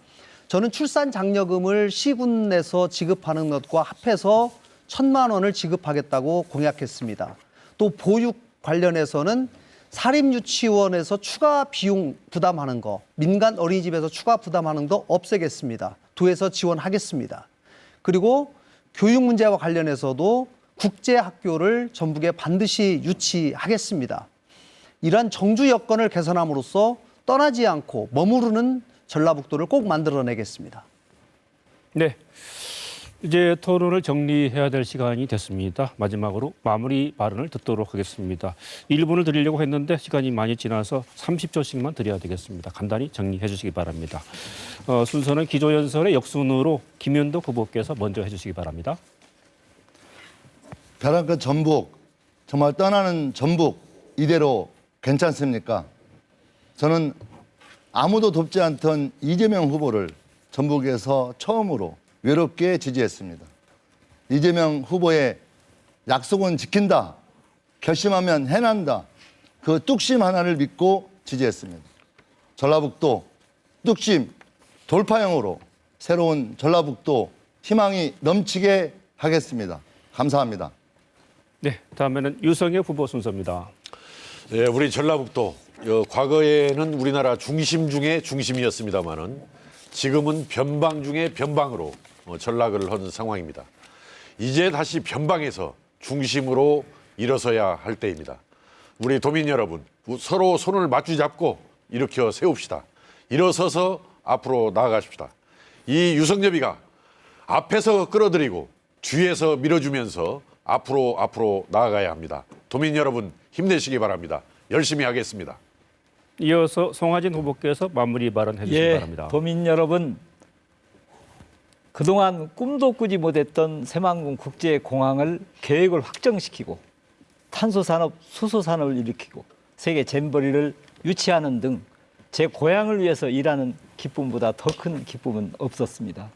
저는 출산 장려금을 시군에서 지급하는 것과 합해서 1,000만 원을 지급하겠다고 공약했습니다. 또 보육 관련해서는 사립유치원에서 추가 비용 부담하는 거, 민간 어린이집에서 추가 부담하는 거 없애겠습니다. 도에서 지원하겠습니다. 그리고 교육 문제와 관련해서도 국제학교를 전북에 반드시 유치하겠습니다. 이러한 정주 여건을 개선함으로써 떠나지 않고 머무르는 전라북도를 꼭 만들어내겠습니다. 네, 이제 토론을 정리해야 될 시간이 됐습니다. 마지막으로 마무리 발언을 듣도록 하겠습니다. 1분을 드리려고 했는데 시간이 많이 지나서 30초씩만 드려야 되겠습니다. 간단히 정리해 주시기 바랍니다. 순서는 기조연설의 역순으로 김현덕 후보께서 먼저 해주시기 바랍니다. 벼랑끝 전북, 정말 떠나는 전북 이대로 괜찮습니까? 저는 아무도 돕지 않던 이재명 후보를 전북에서 처음으로 외롭게 지지했습니다. 이재명 후보의 약속은 지킨다, 결심하면 해낸다, 그 뚝심 하나를 믿고 지지했습니다. 전라북도 뚝심 돌파형으로 새로운 전라북도 희망이 넘치게 하겠습니다. 감사합니다. 네, 다음에는 유성엽 후보 순서입니다. 네, 우리 전라북도 과거에는 우리나라 중심 중에 중심이었습니다마는 지금은 변방 중에 변방으로 전락을 한 상황입니다. 이제 다시 변방에서 중심으로 일어서야 할 때입니다. 우리 도민 여러분, 서로 손을 맞추 잡고 일으켜 세웁시다. 일어서서 앞으로 나아가십시다. 이 유성엽이가 앞에서 끌어들이고 뒤에서 밀어주면서 앞으로 나아가야 합니다. 도민 여러분 힘내시기 바랍니다. 열심히 하겠습니다. 이어서 송하진 후보께서 마무리 발언해 주시기 바랍니다. 도민 여러분, 그동안 꿈도 꾸지 못했던 새만금 국제공항을 계획을 확정시키고 탄소산업, 수소산업을 일으키고 세계 잼버리를 유치하는 등 제 고향을 위해서 일하는 기쁨보다 더 큰 기쁨은 없었습니다.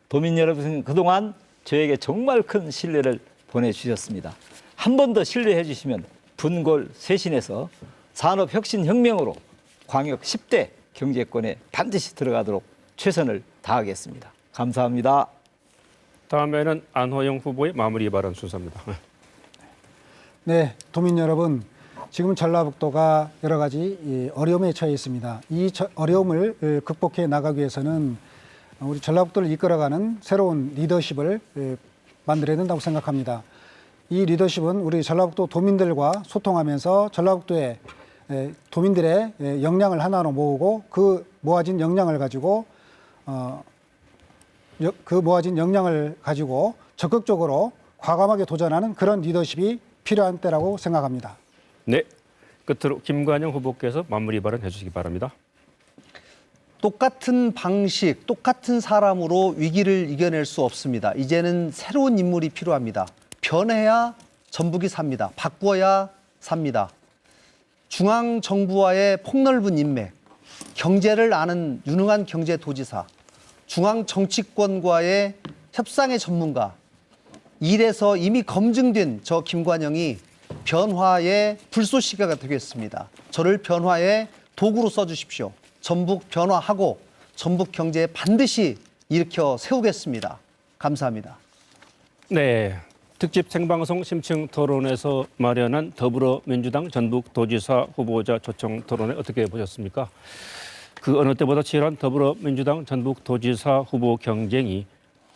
도민 여러분, 그동안 저에게 정말 큰 신뢰를 보내주셨습니다. 한 번 더 신뢰해 주시면 분골 쇄신해서 산업혁신혁명으로 광역 10대 경제권에 반드시 들어가도록 최선을 다하겠습니다. 감사합니다. 다음에는 안호영 후보의 마무리 발언 순서입니다. 네, 도민 여러분, 지금 전라북도가 여러 가지 어려움에 처해 있습니다. 이 어려움을 극복해 나가기 위해서는 우리 전라북도를 이끌어가는 새로운 리더십을 만들어야 된다고 생각합니다. 이 리더십은 우리 전라북도 도민들과 소통하면서 전라북도의 도민들의 역량을 하나로 모으고 그 모아진 역량을 가지고 그 모아진 역량을 가지고 적극적으로 과감하게 도전하는 그런 리더십이 필요한 때라고 생각합니다. 네. 끝으로 김관영 후보께서 마무리 발언 해주시기 바랍니다. 똑같은 방식, 똑같은 사람으로 위기를 이겨낼 수 없습니다. 이제는 새로운 인물이 필요합니다. 변해야 전북이 삽니다. 바꾸어야 삽니다. 중앙정부와의 폭넓은 인맥, 경제를 아는 유능한 경제도지사, 중앙정치권과의 협상의 전문가, 일에서 이미 검증된 저 김관영이 변화의 불쏘시개가 되겠습니다. 저를 변화의 도구로 써주십시오. 전북 변화하고 전북 경제에 반드시 일으켜 세우겠습니다. 감사합니다. 네. 특집 생방송 심층 토론에서 마련한 더불어민주당 전북도지사 후보자 초청 토론회 어떻게 보셨습니까? 그 어느 때보다 치열한 더불어민주당 전북도지사 후보 경쟁이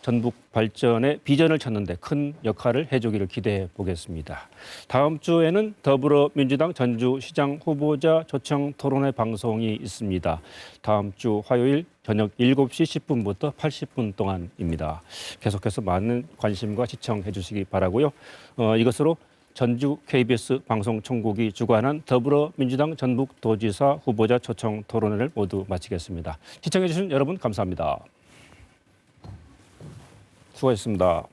전북 발전의 비전을 찾는 데 큰 역할을 해주기를 기대해 보겠습니다. 다음 주에는 더불어민주당 전주시장 후보자 초청 토론회 방송이 있습니다. 다음 주 화요일 저녁 7시 10분부터 80분 동안입니다. 계속해서 많은 관심과 시청해 주시기 바라고요. 이것으로 전주 KBS 방송총국이 주관한 더불어민주당 전북도지사 후보자 초청 토론회를 모두 마치겠습니다. 시청해 주신 여러분 감사합니다. 수고하셨습니다.